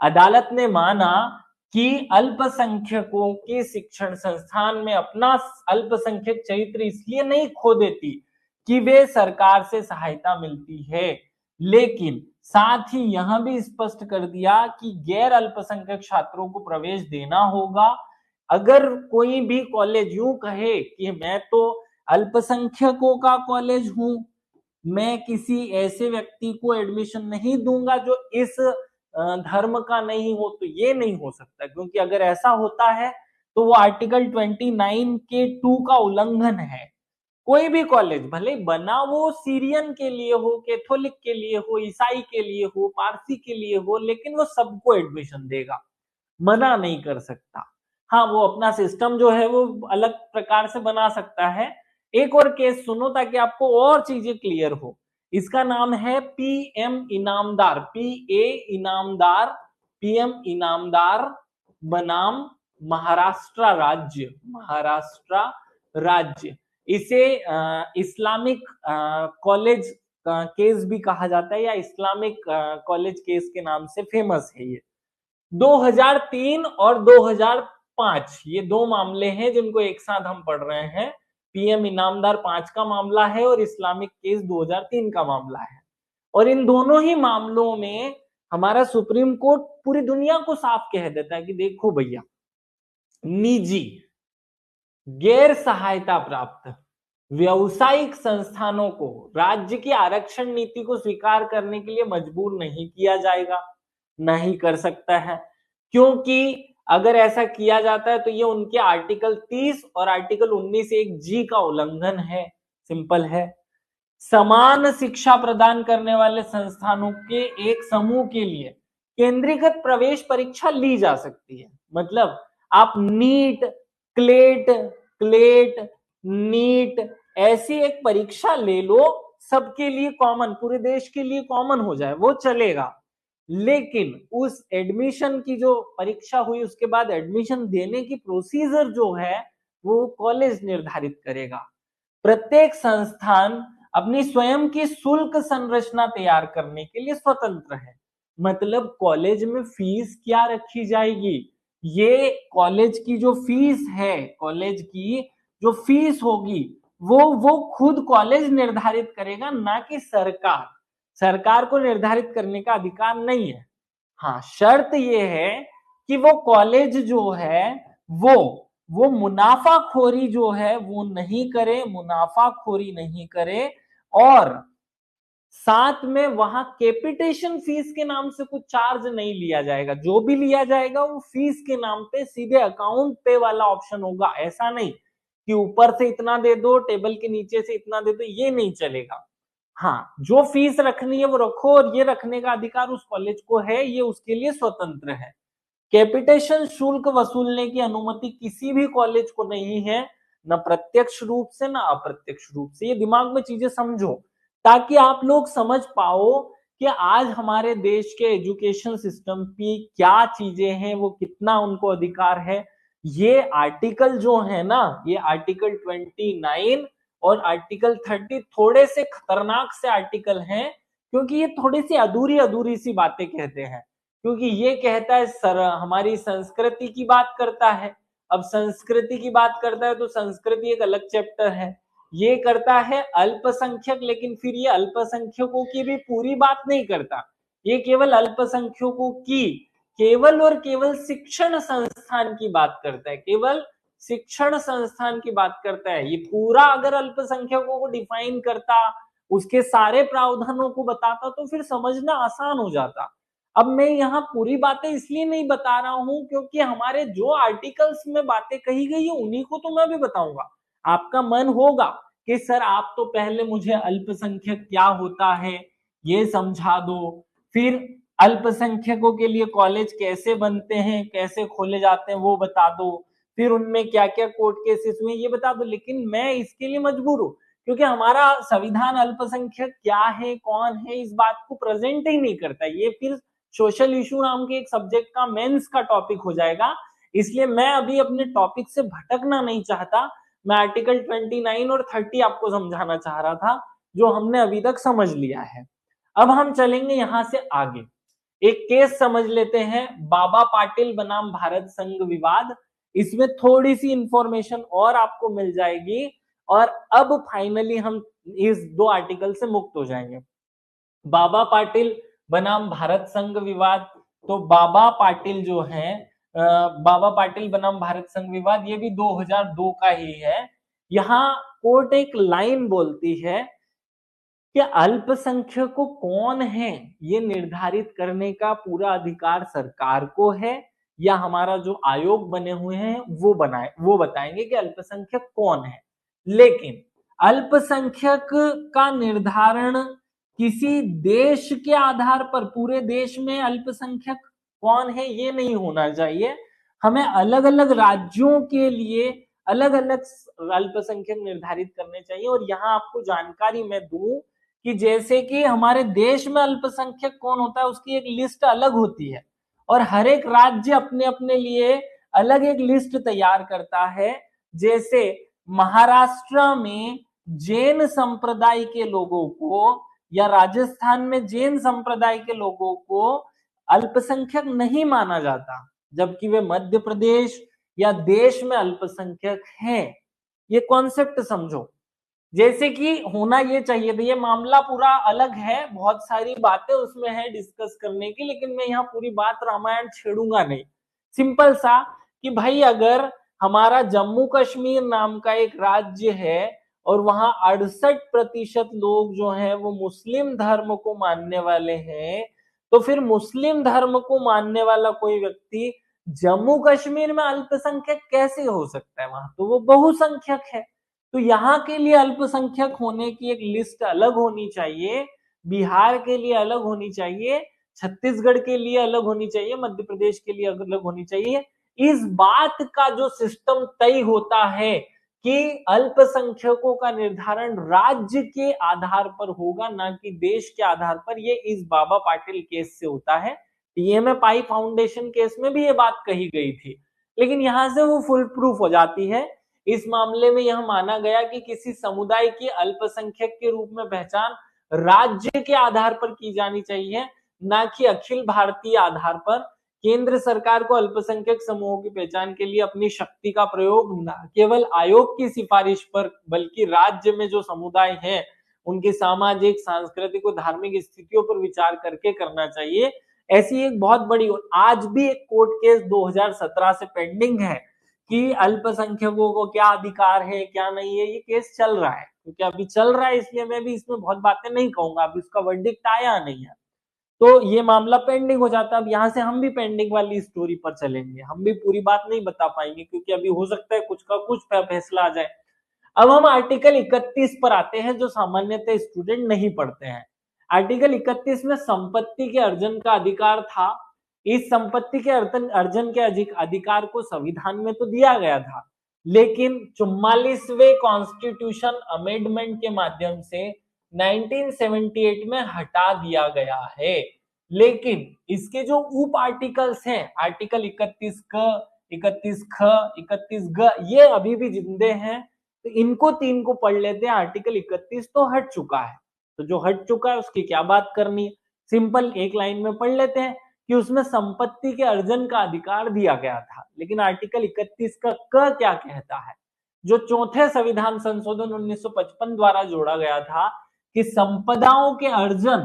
अदालत ने माना कि अल्पसंख्यकों के शिक्षण संस्थान में अपना अल्पसंख्यक चरित्र इसलिए नहीं खो देती कि वे सरकार से सहायता मिलती है, लेकिन साथ ही यह भी स्पष्ट कर दिया कि गैर अल्पसंख्यक छात्रों को प्रवेश देना होगा। अगर कोई भी कॉलेज यूं कहे कि मैं तो अल्पसंख्यकों का कॉलेज हूं, मैं किसी ऐसे व्यक्ति को एडमिशन नहीं दूंगा जो इस धर्म का नहीं हो, तो ये नहीं हो सकता, क्योंकि अगर ऐसा होता है तो वो आर्टिकल 29 के 2 का उल्लंघन है। कोई भी कॉलेज भले बना वो सीरियन के लिए हो, कैथोलिक के लिए हो, ईसाई के लिए हो, पारसी के लिए हो, लेकिन वो सबको एडमिशन देगा, मना नहीं कर सकता। हाँ, वो अपना सिस्टम जो है वो अलग प्रकार से बना सकता है। एक और केस सुनो ताकि आपको और चीजें क्लियर हो। इसका नाम है पीएम इनामदार, पीएम इनामदार बनाम महाराष्ट्र राज्य। इसे इस्लामिक कॉलेज केस भी कहा जाता है, या इस्लामिक कॉलेज केस के नाम से फेमस है ये। 2003 और 2005 ये दो मामले हैं जिनको एक साथ हम पढ़ रहे हैं। पीएम इनामदार 5 का मामला है और इस्लामिक केस 2003 का मामला है। और इन दोनों ही मामलों में हमारा सुप्रीम कोर्ट पूरी दुनिया को साफ कह देता है कि देखो भैया, निजी गैर सहायता प्राप्त व्यवसायिक संस्थानों को राज्य की आरक्षण नीति को स्वीकार करने के लिए मजबूर नहीं किया जाएगा, नहीं कर सकता है, क्योंकि अगर ऐसा किया जाता है तो ये उनके आर्टिकल 30 और आर्टिकल 19(1)(g) का उल्लंघन है। सिंपल है। समान शिक्षा प्रदान करने वाले संस्थानों के एक समूह के लिए केंद्रीकृत प्रवेश परीक्षा ली जा सकती है। मतलब आप नीट, क्लेट, नीट ऐसी एक परीक्षा ले लो, सबके लिए कॉमन, पूरे देश के लिए कॉमन हो जाए, वो चलेगा। लेकिन उस एडमिशन की जो परीक्षा हुई उसके बाद एडमिशन देने की प्रोसीजर जो है वो कॉलेज निर्धारित करेगा। प्रत्येक संस्थान अपनी स्वयं की शुल्क संरचना तैयार करने के लिए स्वतंत्र है। मतलब कॉलेज में फीस क्या रखी जाएगी, ये कॉलेज की जो फीस है, कॉलेज की जो फीस होगी वो खुद कॉलेज निर्धारित करेगा, ना कि सरकार। सरकार को निर्धारित करने का अधिकार नहीं है। हाँ, शर्त ये है कि वो कॉलेज जो है वो मुनाफाखोरी जो है वो नहीं करे, मुनाफाखोरी नहीं करे, और साथ में वहां कैपिटेशन फीस के नाम से कुछ चार्ज नहीं लिया जाएगा। जो भी लिया जाएगा वो फीस के नाम पे सीधे अकाउंट पे वाला ऑप्शन होगा। ऐसा नहीं कि ऊपर से इतना दे दो, टेबल के नीचे से इतना दे दो, ये नहीं चलेगा। हाँ, जो फीस रखनी है वो रखो, और ये रखने का अधिकार उस कॉलेज को है, ये उसके लिए स्वतंत्र है। कैपिटेशन शुल्क वसूलने की अनुमति किसी भी कॉलेज को नहीं है, न प्रत्यक्ष रूप से न अप्रत्यक्ष रूप से। ये दिमाग में चीजें समझो ताकि आप लोग समझ पाओ कि आज हमारे देश के एजुकेशन सिस्टम की क्या चीजें हैं, वो कितना उनको अधिकार है। ये आर्टिकल जो है ना, ये आर्टिकल 29 और आर्टिकल 30 थोड़े से खतरनाक से आर्टिकल हैं, क्योंकि ये थोड़ी सी अधूरी अधूरी सी बातें कहते हैं। क्योंकि ये कहता है हमारी संस्कृति की बात करता है। अब संस्कृति की बात करता है तो संस्कृति एक अलग चैप्टर है। ये करता है अल्पसंख्यक, लेकिन फिर ये अल्पसंख्यकों की भी पूरी बात नहीं करता। ये केवल अल्पसंख्यकों की केवल और केवल शिक्षण संस्थान की बात करता है, केवल शिक्षण संस्थान की बात करता है। ये पूरा अगर अल्पसंख्यकों को डिफाइन करता, उसके सारे प्रावधानों को बताता, तो फिर समझना आसान हो जाता। अब मैं यहाँ पूरी बातें इसलिए नहीं बता रहा हूं क्योंकि हमारे जो आर्टिकल्स में बातें कही गई है उन्हीं को तो मैं भी बताऊंगा। आपका मन होगा कि सर आप तो पहले मुझे अल्पसंख्यक क्या होता है ये समझा दो, फिर अल्पसंख्यकों के लिए कॉलेज कैसे बनते हैं, कैसे खोले जाते हैं वो बता दो, फिर उनमें क्या क्या कोर्ट केसेस हुए ये बता दो। लेकिन मैं इसके लिए मजबूर हूं क्योंकि हमारा संविधान अल्पसंख्यक क्या है कौन है इस बात को प्रेजेंट ही नहीं करता। ये फिर सोशल इशू नाम के एक सब्जेक्ट का मेंस का टॉपिक हो जाएगा। इसलिए मैं अभी अपने टॉपिक से भटकना नहीं चाहता। मैं आर्टिकल 29 और 30 आपको समझाना चाह रहा था जो हमने अभी तक समझ लिया है। अब हम चलेंगे यहां से आगे, एक केस समझ लेते हैं, बाबा पाटिल बनाम भारत संघ विवाद। इसमें थोड़ी सी इंफॉर्मेशन और आपको मिल जाएगी और अब फाइनली हम इस दो आर्टिकल से मुक्त हो जाएंगे। बाबा पाटिल बनाम भारत संघ विवाद, तो बाबा पाटिल जो है बाबा पाटिल बनाम भारत संघ विवाद ये भी 2002 का ही है। यहाँ कोर्ट एक लाइन बोलती है कि अल्पसंख्यकों कौन है ये निर्धारित करने का पूरा अधिकार सरकार को है या हमारा जो आयोग बने हुए हैं वो बताएंगे कि अल्पसंख्यक कौन है। लेकिन अल्पसंख्यक का निर्धारण किसी देश के आधार पर, पूरे देश में अल्पसंख्यक कौन है ये नहीं होना चाहिए। हमें अलग अलग राज्यों के लिए अलग अलग अल्पसंख्यक निर्धारित करने चाहिए। और यहाँ आपको जानकारी मैं दूं कि जैसे कि हमारे देश में अल्पसंख्यक कौन होता है उसकी एक लिस्ट अलग होती है और हर एक राज्य अपने अपने लिए अलग एक लिस्ट तैयार करता है। जैसे महाराष्ट्र में जैन संप्रदाय के लोगों को या राजस्थान में जैन संप्रदाय के लोगों को अल्पसंख्यक नहीं माना जाता, जबकि वे मध्य प्रदेश या देश में अल्पसंख्यक हैं। ये कॉन्सेप्ट समझो। जैसे कि होना ये चाहिए था, ये मामला पूरा अलग है, बहुत सारी बातें उसमें है डिस्कस करने की, लेकिन मैं यहाँ पूरी बात रामायण छेड़ूंगा नहीं। सिंपल सा कि भाई अगर हमारा जम्मू कश्मीर नाम का एक राज्य है और वहां 68% लोग जो हैं वो मुस्लिम धर्म को मानने वाले हैं, तो फिर मुस्लिम धर्म को मानने वाला कोई व्यक्ति जम्मू कश्मीर में अल्पसंख्यक कैसे हो सकता है? वहां तो वो बहुसंख्यक है। तो यहाँ के लिए अल्पसंख्यक होने की एक लिस्ट अलग होनी चाहिए, बिहार के लिए अलग होनी चाहिए, छत्तीसगढ़ के लिए अलग होनी चाहिए, मध्य प्रदेश के लिए अलग होनी चाहिए। इस बात का जो सिस्टम तय होता है कि अल्पसंख्यकों का निर्धारण राज्य के आधार पर होगा ना कि देश के आधार पर, ये इस बाबा पाटिल केस से होता है। टीएमए फाउंडेशन केस में भी ये बात कही गई थी, लेकिन यहां से वो फुल प्रूफ हो जाती है। इस मामले में यह माना गया कि किसी समुदाय की अल्पसंख्यक के रूप में पहचान राज्य के आधार पर की जानी चाहिए, ना कि अखिल भारतीय आधार पर। केंद्र सरकार को अल्पसंख्यक समूहों की पहचान के लिए अपनी शक्ति का प्रयोग न केवल आयोग की सिफारिश पर बल्कि राज्य में जो समुदाय है उनकी सामाजिक, सांस्कृतिक और धार्मिक स्थितियों पर विचार करके करना चाहिए। ऐसी एक बहुत बड़ी, आज भी एक कोर्ट केस 2017 से पेंडिंग है कि अल्पसंख्यकों को क्या अधिकार है क्या नहीं है। ये केस चल रहा है, क्योंकि अभी चल रहा है इसलिए मैं भी इसमें बहुत बातें नहीं कहूंगा, अभी उसका वर्डिक्ट आया नहीं है तो ये मामला पेंडिंग हो जाता है। अब यहाँ से हम भी पेंडिंग वाली स्टोरी पर चलेंगे, हम भी पूरी बात नहीं बता पाएंगे क्योंकि अभी हो सकता है कुछ का कुछ फैसला आ जाए। अब हम आर्टिकल 31 पर आते हैं जो सामान्यतः स्टूडेंट नहीं पढ़ते हैं। आर्टिकल 31 में संपत्ति के अर्जन का अधिकार था। इस संपत्ति के अर्जन के अधिकार को संविधान में तो दिया गया था, लेकिन 44वें कॉन्स्टिट्यूशन अमेंडमेंट के माध्यम से 1978 में हटा दिया गया है। लेकिन इसके जो उप आर्टिकल्स हैं, आर्टिकल 31 क, 31 ख, 31 ग, ये अभी भी जिंदे हैं। तो इनको तीन को पढ़ लेते हैं। आर्टिकल 31 तो हट चुका है, तो जो हट चुका है उसकी क्या बात करनी है, सिंपल एक लाइन में पढ़ लेते हैं कि उसमें संपत्ति के अर्जन का अधिकार दिया गया था। लेकिन आर्टिकल 31 का क क्या कहता है, जो चौथे संविधान संशोधन 1955 द्वारा जोड़ा गया था कि संपदाओं के अर्जन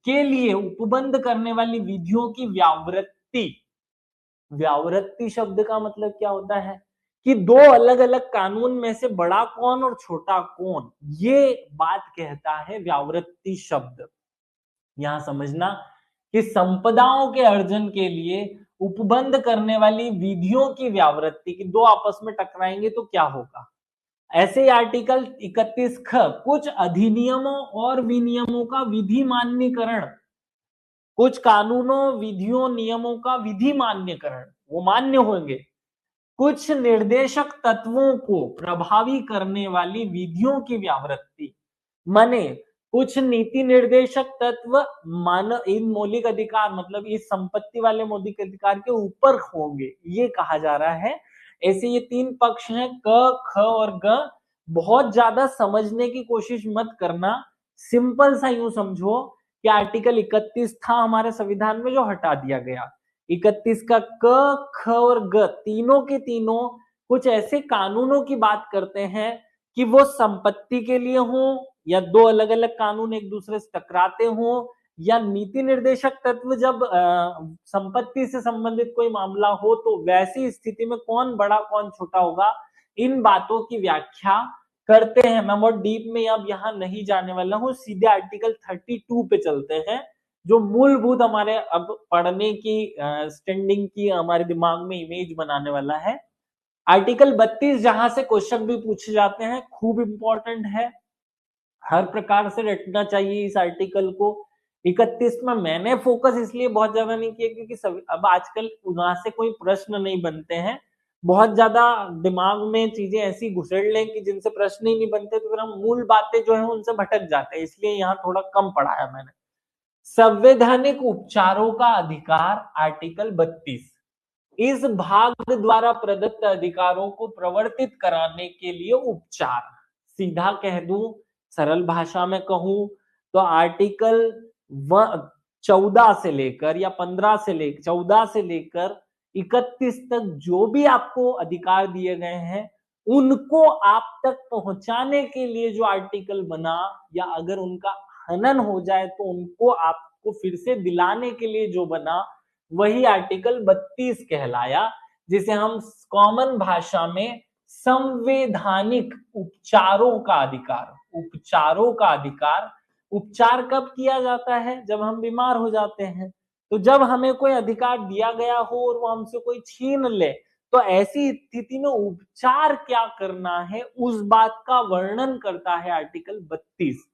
के लिए उपबंध करने वाली विधियों की व्यावृत्ति। व्यावृत्ति शब्द का मतलब क्या होता है कि दो अलग अलग कानून में से बड़ा कौन और छोटा कौन, ये बात कहता है व्यावृत्ति शब्द। यहां समझना कि संपदाओं के अर्जन के लिए उपबंध करने वाली विधियों की व्यावृत्ति, की दो आपस में टकराएंगे तो क्या होगा, ऐसे ही आर्टिकल 31 ख कुछ अधिनियमों और विनियमों का विधि मान्यकरण, कुछ कानूनों विधियों नियमों का विधि मान्यकरण, वो मान्य होंगे। कुछ निर्देशक तत्वों को प्रभावी करने वाली विधियों की व्यावृत्ति, माने कुछ नीति निर्देशक तत्व मानव इन मौलिक अधिकार मतलब इस संपत्ति वाले मौलिक अधिकार के ऊपर होंगे, ये कहा जा रहा है। ऐसे ये तीन पक्ष हैं क ख और ग। बहुत ज्यादा समझने की कोशिश मत करना, सिंपल सा यूं समझो कि आर्टिकल 31 था हमारे संविधान में जो हटा दिया गया। 31 का क ख और ग तीनों के तीनों कुछ ऐसे कानूनों की बात करते हैं कि वो संपत्ति के लिए हो या दो अलग अलग कानून एक दूसरे से टकराते हो या नीति निर्देशक तत्व जब संपत्ति से संबंधित कोई मामला हो तो वैसी स्थिति में कौन बड़ा कौन छोटा होगा, इन बातों की व्याख्या करते हैं। मैं बहुत डीप में अब यहाँ नहीं जाने वाला हूँ, सीधे आर्टिकल 32 पे चलते हैं जो मूलभूत हमारे अब पढ़ने की स्टैंडिंग की हमारे दिमाग में इमेज बनाने वाला है। आर्टिकल 32 जहां से क्वेश्चन भी पूछे जाते हैं, खूब इंपॉर्टेंट है, हर प्रकार से रटना चाहिए इस आर्टिकल को। 31 में मैंने फोकस इसलिए बहुत ज्यादा नहीं किया क्योंकि अब आजकल वहां से कोई प्रश्न नहीं बनते हैं, बहुत ज्यादा दिमाग में चीजें ऐसी घुसेड़ लें कि जिनसे प्रश्न ही नहीं बनते तो फिर हम मूल बातें जो है उनसे भटक जाते हैं, इसलिए यहाँ थोड़ा कम पढ़ाया मैंने। संवैधानिक उपचारों का अधिकार आर्टिकल 32 इस भाग द्वारा प्रदत्त अधिकारों को प्रवर्तित कराने के लिए उपचार, सीधा कह दूं सरल भाषा में कहूं तो आर्टिकल 14 से लेकर या 15 से लेकर 14 से लेकर 31 तक जो भी आपको अधिकार दिए गए हैं उनको आप तक पहुंचाने के लिए जो आर्टिकल बना या अगर उनका हनन हो जाए तो उनको आपको फिर से दिलाने के लिए जो बना वही आर्टिकल 32 कहलाया, जिसे हम कॉमन भाषा में संवैधानिक उपचारों का अधिकार, उपचारों का अधिकार। उपचार कब किया जाता है? जब हम बीमार हो जाते हैं। तो जब हमें कोई अधिकार दिया गया हो और वो हमसे कोई छीन ले तो ऐसी स्थिति में उपचार क्या करना है उस बात का वर्णन करता है आर्टिकल 32।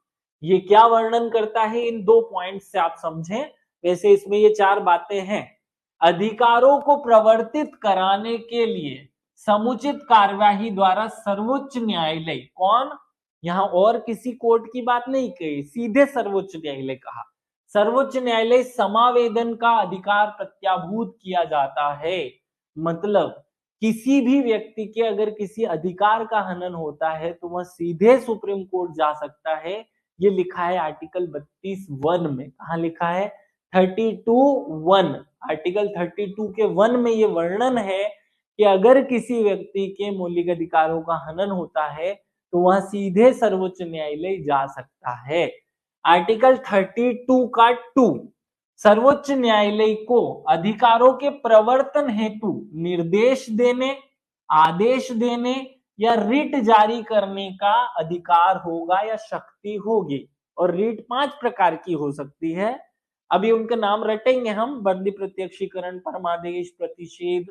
ये क्या वर्णन करता है इन दो पॉइंट से आप समझें। वैसे इसमें ये चार बातें हैं। अधिकारों को प्रवर्तित कराने के लिए समुचित कार्यवाही द्वारा सर्वोच्च न्यायालय, कौन, यहां और किसी कोर्ट की बात नहीं कही, सीधे सर्वोच्च न्यायालय कहा, सर्वोच्च न्यायालय समावेदन का अधिकार प्रत्याभूत किया जाता है। मतलब किसी भी व्यक्ति के अगर किसी अधिकार का हनन होता है तो वह सीधे सुप्रीम कोर्ट जा सकता है। ये लिखा है आर्टिकल 32(1) में। कहा लिखा है? 32(1), आर्टिकल 32 के 1 में ये वर्णन है कि अगर किसी व्यक्ति के मौलिक अधिकारों का हनन होता है तो वह सीधे सर्वोच्च न्यायालय जा सकता है। आर्टिकल 32 का 2, सर्वोच्च न्यायालय को अधिकारों के प्रवर्तन हेतु निर्देश देने, आदेश देने या रिट जारी करने का अधिकार होगा या शक्ति होगी। और रिट 5 प्रकार की हो सकती है, अभी उनके नाम रटेंगे हम, बंदी, प्रत्यक्षीकरण, परमादेश, प्रतिषेध,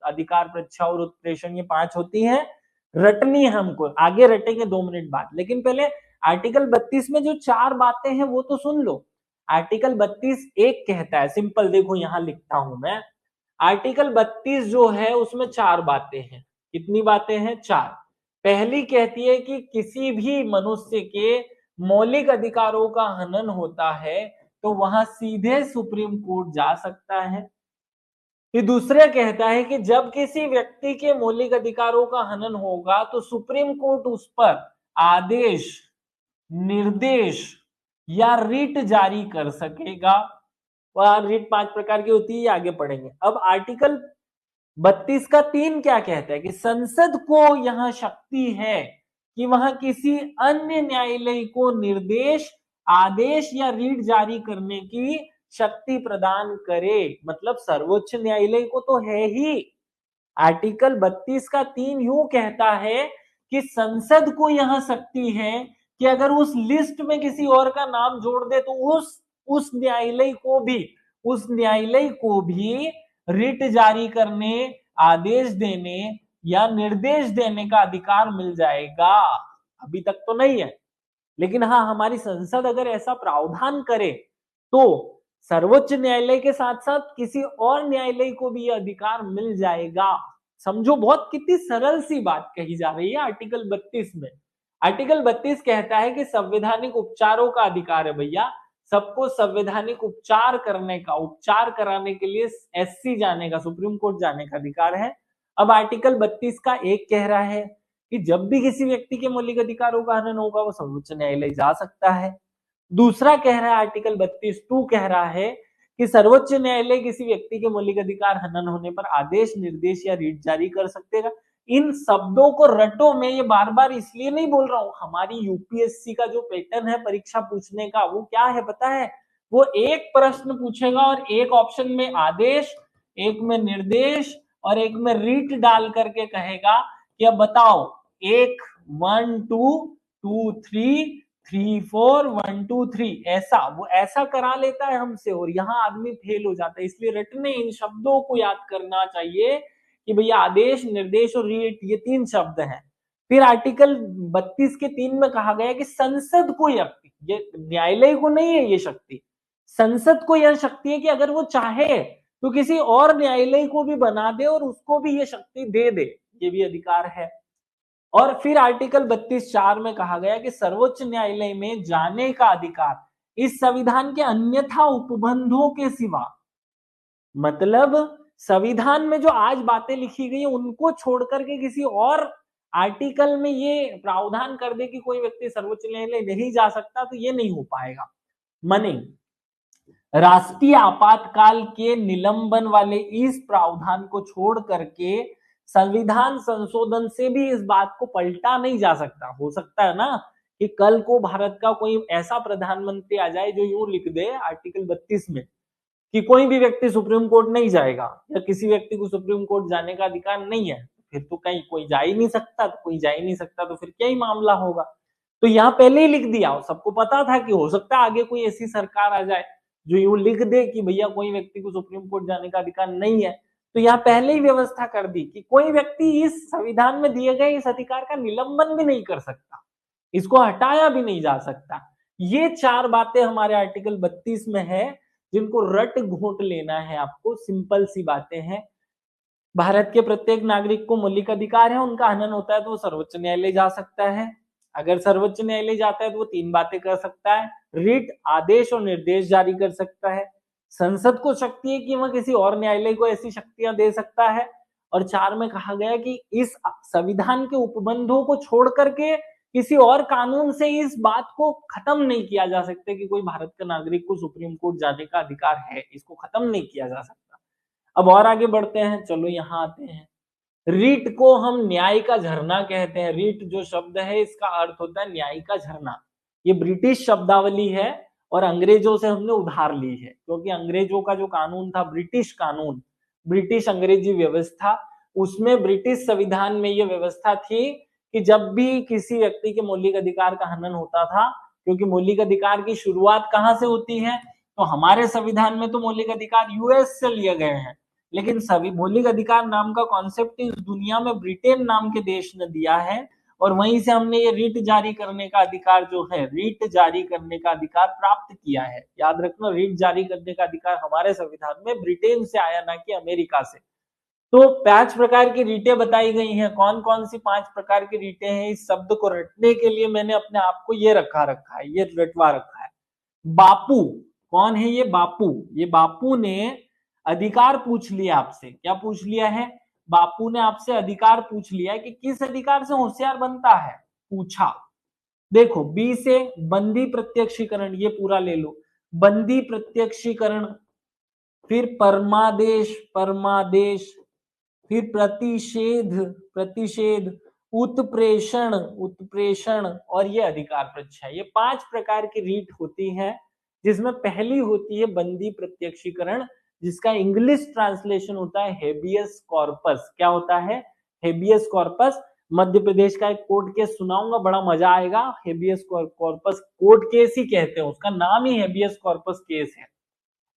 अधिकार प्रच्छा और उत्प्रेषण, ये 5 होती है, रटनी है हमको, आगे रटेंगे 2 मिनट बाद। लेकिन पहले आर्टिकल 32 में जो 4 बातें हैं वो तो सुन लो। आर्टिकल 32 एक कहता है, सिंपल देखो यहां लिखता हूं मैं, आर्टिकल 32 जो है उसमें 4 बातें हैं। कितनी बातें हैं? 4। पहली कहती है कि किसी भी मनुष्य के मौलिक अधिकारों का हनन होता है तो वहां सीधे सुप्रीम कोर्ट जा सकता है। ये दूसरा कहता है कि जब किसी व्यक्ति के मौलिक अधिकारों का हनन होगा तो सुप्रीम कोर्ट उस पर आदेश, निर्देश या रिट जारी कर सकेगा। वह रिट 5 प्रकार की होती है, आगे पढ़ेंगे। अब आर्टिकल 32 का 3 क्या कहता है कि संसद को यहां शक्ति है कि वह किसी अन्य न्यायालय को निर्देश, आदेश या रीट जारी करने की शक्ति प्रदान करे। मतलब सर्वोच्च न्यायालय को तो है ही। आर्टिकल 32 का 3 यूं कहता है कि संसद को यह शक्ति है कि अगर उस लिस्ट में किसी और का नाम जोड़ दे तो उस न्यायालय को भी रिट जारी करने, आदेश देने या निर्देश देने का अधिकार मिल जाएगा। अभी तक तो नहीं है, लेकिन हाँ, हमारी संसद अगर ऐसा प्रावधान करे तो सर्वोच्च न्यायालय के साथ साथ किसी और न्यायालय को भी यह अधिकार मिल जाएगा। समझो, बहुत कितनी सरल सी बात कही जा रही है आर्टिकल 32 में। आर्टिकल 32 कहता है कि संवैधानिक उपचारों का अधिकार है भैया, सबको संवैधानिक उपचार करने का, उपचार कराने के लिए एससी जाने का, सुप्रीम कोर्ट जाने का अधिकार है। अब आर्टिकल 32 का एक कह रहा है कि जब भी किसी व्यक्ति के मौलिक अधिकारों का हनन होगा वो सर्वोच्च न्यायालय जा सकता है। दूसरा कह रहा है आर्टिकल 32(2) कह रहा है कि सर्वोच्च न्यायालय किसी व्यक्ति के मौलिक अधिकार हनन होने पर आदेश, निर्देश या रीट जारी कर सकतेगा। इन शब्दों को रटो, मैं ये बार बार इसलिए नहीं बोल रहा हूं, हमारी यूपीएससी का जो पैटर्न है परीक्षा पूछने का वो क्या है पता है, वो एक प्रश्न पूछेगा और एक ऑप्शन में आदेश, एक में निर्देश और एक में रीट डाल करके कहेगा कि अब बताओ, 1 1 2 2 3 3 4 1 2 3, ऐसा वो ऐसा करा लेता है हमसे और यहाँ आदमी फेल हो जाता है। इसलिए रटने इन शब्दों को याद करना चाहिए कि भैया आदेश, निर्देश और रीट ये 3 शब्द हैं। फिर आर्टिकल 32 के 3 में कहा गया कि संसद को ये न्यायालय को नहीं है ये शक्ति, संसद को यह शक्ति है कि अगर वो चाहे तो किसी और न्यायालय को भी बना दे और उसको भी ये शक्ति दे दे, ये भी अधिकार है। और फिर आर्टिकल 32(4) में कहा गया कि सर्वोच्च न्यायालय में जाने का अधिकार इस संविधान के अन्यथा उपबंधों के सिवा, मतलब संविधान में जो आज बातें लिखी गई है उनको छोड़ करके किसी और आर्टिकल में ये प्रावधान कर दे कि कोई व्यक्ति सर्वोच्च न्यायालय नहीं जा सकता, तो ये नहीं हो पाएगा। मने राष्ट्रीय आपातकाल के निलंबन वाले इस प्रावधान को छोड़ करके संविधान संशोधन से भी इस बात को पलटा नहीं जा सकता। हो सकता है ना कि कल को भारत का कोई ऐसा प्रधानमंत्री आ जाए जो यूं लिख दे आर्टिकल 32 में कि कोई भी व्यक्ति सुप्रीम कोर्ट नहीं जाएगा या किसी व्यक्ति को सुप्रीम कोर्ट जाने का अधिकार नहीं है, फिर तो कहीं कोई जा ही नहीं सकता, तो कोई जा ही नहीं सकता तो फिर क्या ही मामला होगा। तो यहाँ पहले ही लिख दिया, सबको पता था कि हो सकता है आगे कोई ऐसी सरकार आ जाए जो यूं लिख दे कि भैया कोई व्यक्ति को सुप्रीम कोर्ट जाने का अधिकार नहीं है। तो यहाँ पहले ही व्यवस्था कर दी कि कोई व्यक्ति इस संविधान में दिए गए इस अधिकार का निलंबन भी नहीं कर सकता, इसको हटाया भी नहीं जा सकता। ये 4 बातें हमारे आर्टिकल 32 में है जिनको रट घोट लेना है आपको। सिंपल सी बातें हैं। भारत के प्रत्येक नागरिक को मौलिक अधिकार है, उनका हनन होता है तो वो सर्वोच्च न्यायालय जा सकता है। अगर सर्वोच्च न्यायालय जाता है तो वो 3 बातें कर सकता है, रिट, आदेश और निर्देश जारी कर सकता है। संसद को शक्ति है कि वह किसी और न्यायालय को ऐसी शक्तियां दे सकता है। और 4 में कहा गया कि इस संविधान के उपबंधों को छोड़ करके किसी और कानून से इस बात को खत्म नहीं किया जा सकता कि कोई भारत का नागरिक को सुप्रीम कोर्ट जाने का अधिकार है, इसको खत्म नहीं किया जा सकता। अब और आगे बढ़ते हैं, चलो यहाँ आते हैं। रीट को हम न्याय का झरना कहते हैं। रीट जो शब्द है इसका अर्थ होता है न्याय का झरना। ये ब्रिटिश शब्दावली है और अंग्रेजों से हमने उधार ली है, क्योंकि अंग्रेजों का जो कानून था, ब्रिटिश कानून, ब्रिटिश अंग्रेजी व्यवस्था, उसमें ब्रिटिश संविधान में ये व्यवस्था थी कि जब भी किसी व्यक्ति के मौलिक अधिकार का हनन होता था, क्योंकि मौलिक अधिकार की शुरुआत कहाँ से होती है, तो हमारे संविधान में तो मौलिक अधिकार यूएस से लिए गए हैं, लेकिन सभी मौलिक अधिकार नाम का कॉन्सेप्ट इस दुनिया में ब्रिटेन नाम के देश ने दिया है और वहीं से हमने ये रीट जारी करने का अधिकार जो है, रीट जारी करने का अधिकार प्राप्त किया है। याद रखना, रीट जारी करने का अधिकार हमारे संविधान में ब्रिटेन से आया, ना कि अमेरिका से। तो 5 प्रकार की रीटें बताई गई हैं। कौन कौन सी 5 प्रकार की रीटें हैं, इस शब्द को रटने के लिए मैंने अपने आप को ये रखा है, ये रटवा रखा है। बापू, कौन है ये बापू? ये बापू ने अधिकार पूछ लिया आपसे। क्या पूछ लिया है? बापू ने आपसे अधिकार पूछ लिया है कि किस अधिकार से होशियार बनता है, पूछा। देखो, बी से बंदी प्रत्यक्षीकरण, ये पूरा ले लो, बंदी प्रत्यक्षीकरण, फिर परमादेश, परमादेश, फिर प्रतिषेध, प्रतिषेध, उत्प्रेषण, उत्प्रेषण और ये अधिकार प्रत्यय। ये 5 प्रकार की रीट होती है, जिसमें पहली होती है बंदी प्रत्यक्षीकरण, जिसका इंग्लिश ट्रांसलेशन होता है हेबियस कॉर्पस। क्या होता है? Habeas corpus. मध्य प्रदेश का एक कोर्ट केस सुनाऊंगा, बड़ा मजा आएगा। हेबियस कॉर्पस कोर्ट केस ही कहते हैं, उसका नाम ही हेबियस कॉर्पस केस है।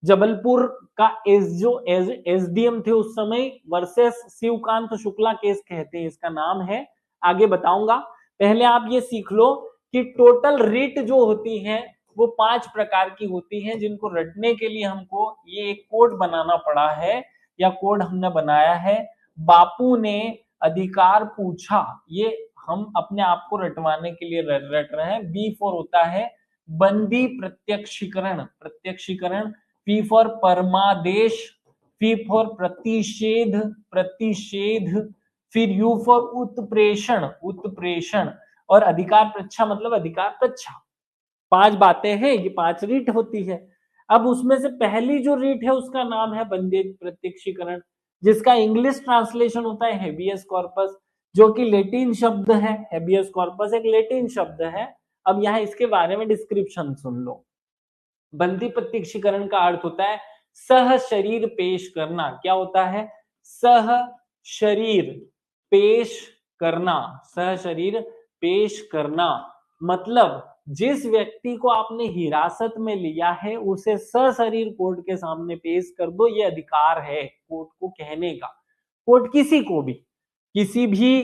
जबलपुर का एसडीएम थे उस समय वर्सेस शिवकांत शुक्ला केस कहते हैं, इसका नाम है, आगे बताऊंगा। पहले आप ये सीख लो कि टोटल रिट जो होती है वो 5 प्रकार की होती है, जिनको रटने के लिए हमको ये एक कोड बनाना पड़ा है, या कोड हमने बनाया है। बापू ने अधिकार पूछा, ये हम अपने आप को रटवाने के लिए रट रहे हैं। बी फॉर होता है बंदी प्रत्यक्षीकरण, प्रत्यक्षीकरण। पी फॉर परमादेश, पी फॉर प्रतिषेध, प्रतिषेध। फिर यू फॉर उत्प्रेषण, उत्प्रेषण। और अधिकार प्रच्छा मतलब अधिकार प्रच्छा। 5 बातें हैं, ये 5 रीट होती है। अब उसमें से पहली जो रीट है उसका नाम है बंदी प्रत्यक्षीकरण, जिसका इंग्लिश ट्रांसलेशन होता है हेबियस कॉर्पस, जो कि लेटिन शब्द है। हेबियस कॉर्पस एक लेटिन शब्द है। अब यहाँ इसके बारे में डिस्क्रिप्शन सुन लो। बंदी प्रत्यक्षीकरण का अर्थ होता है सह शरीर पेश करना। क्या होता है? सह शरीर पेश करना, सह शरीर पेश करना। मतलब जिस व्यक्ति को आपने हिरासत में लिया है उसे सशरीर कोर्ट के सामने पेश कर दो, ये अधिकार है कोर्ट को कहने का। कोर्ट किसी को भी, किसी भी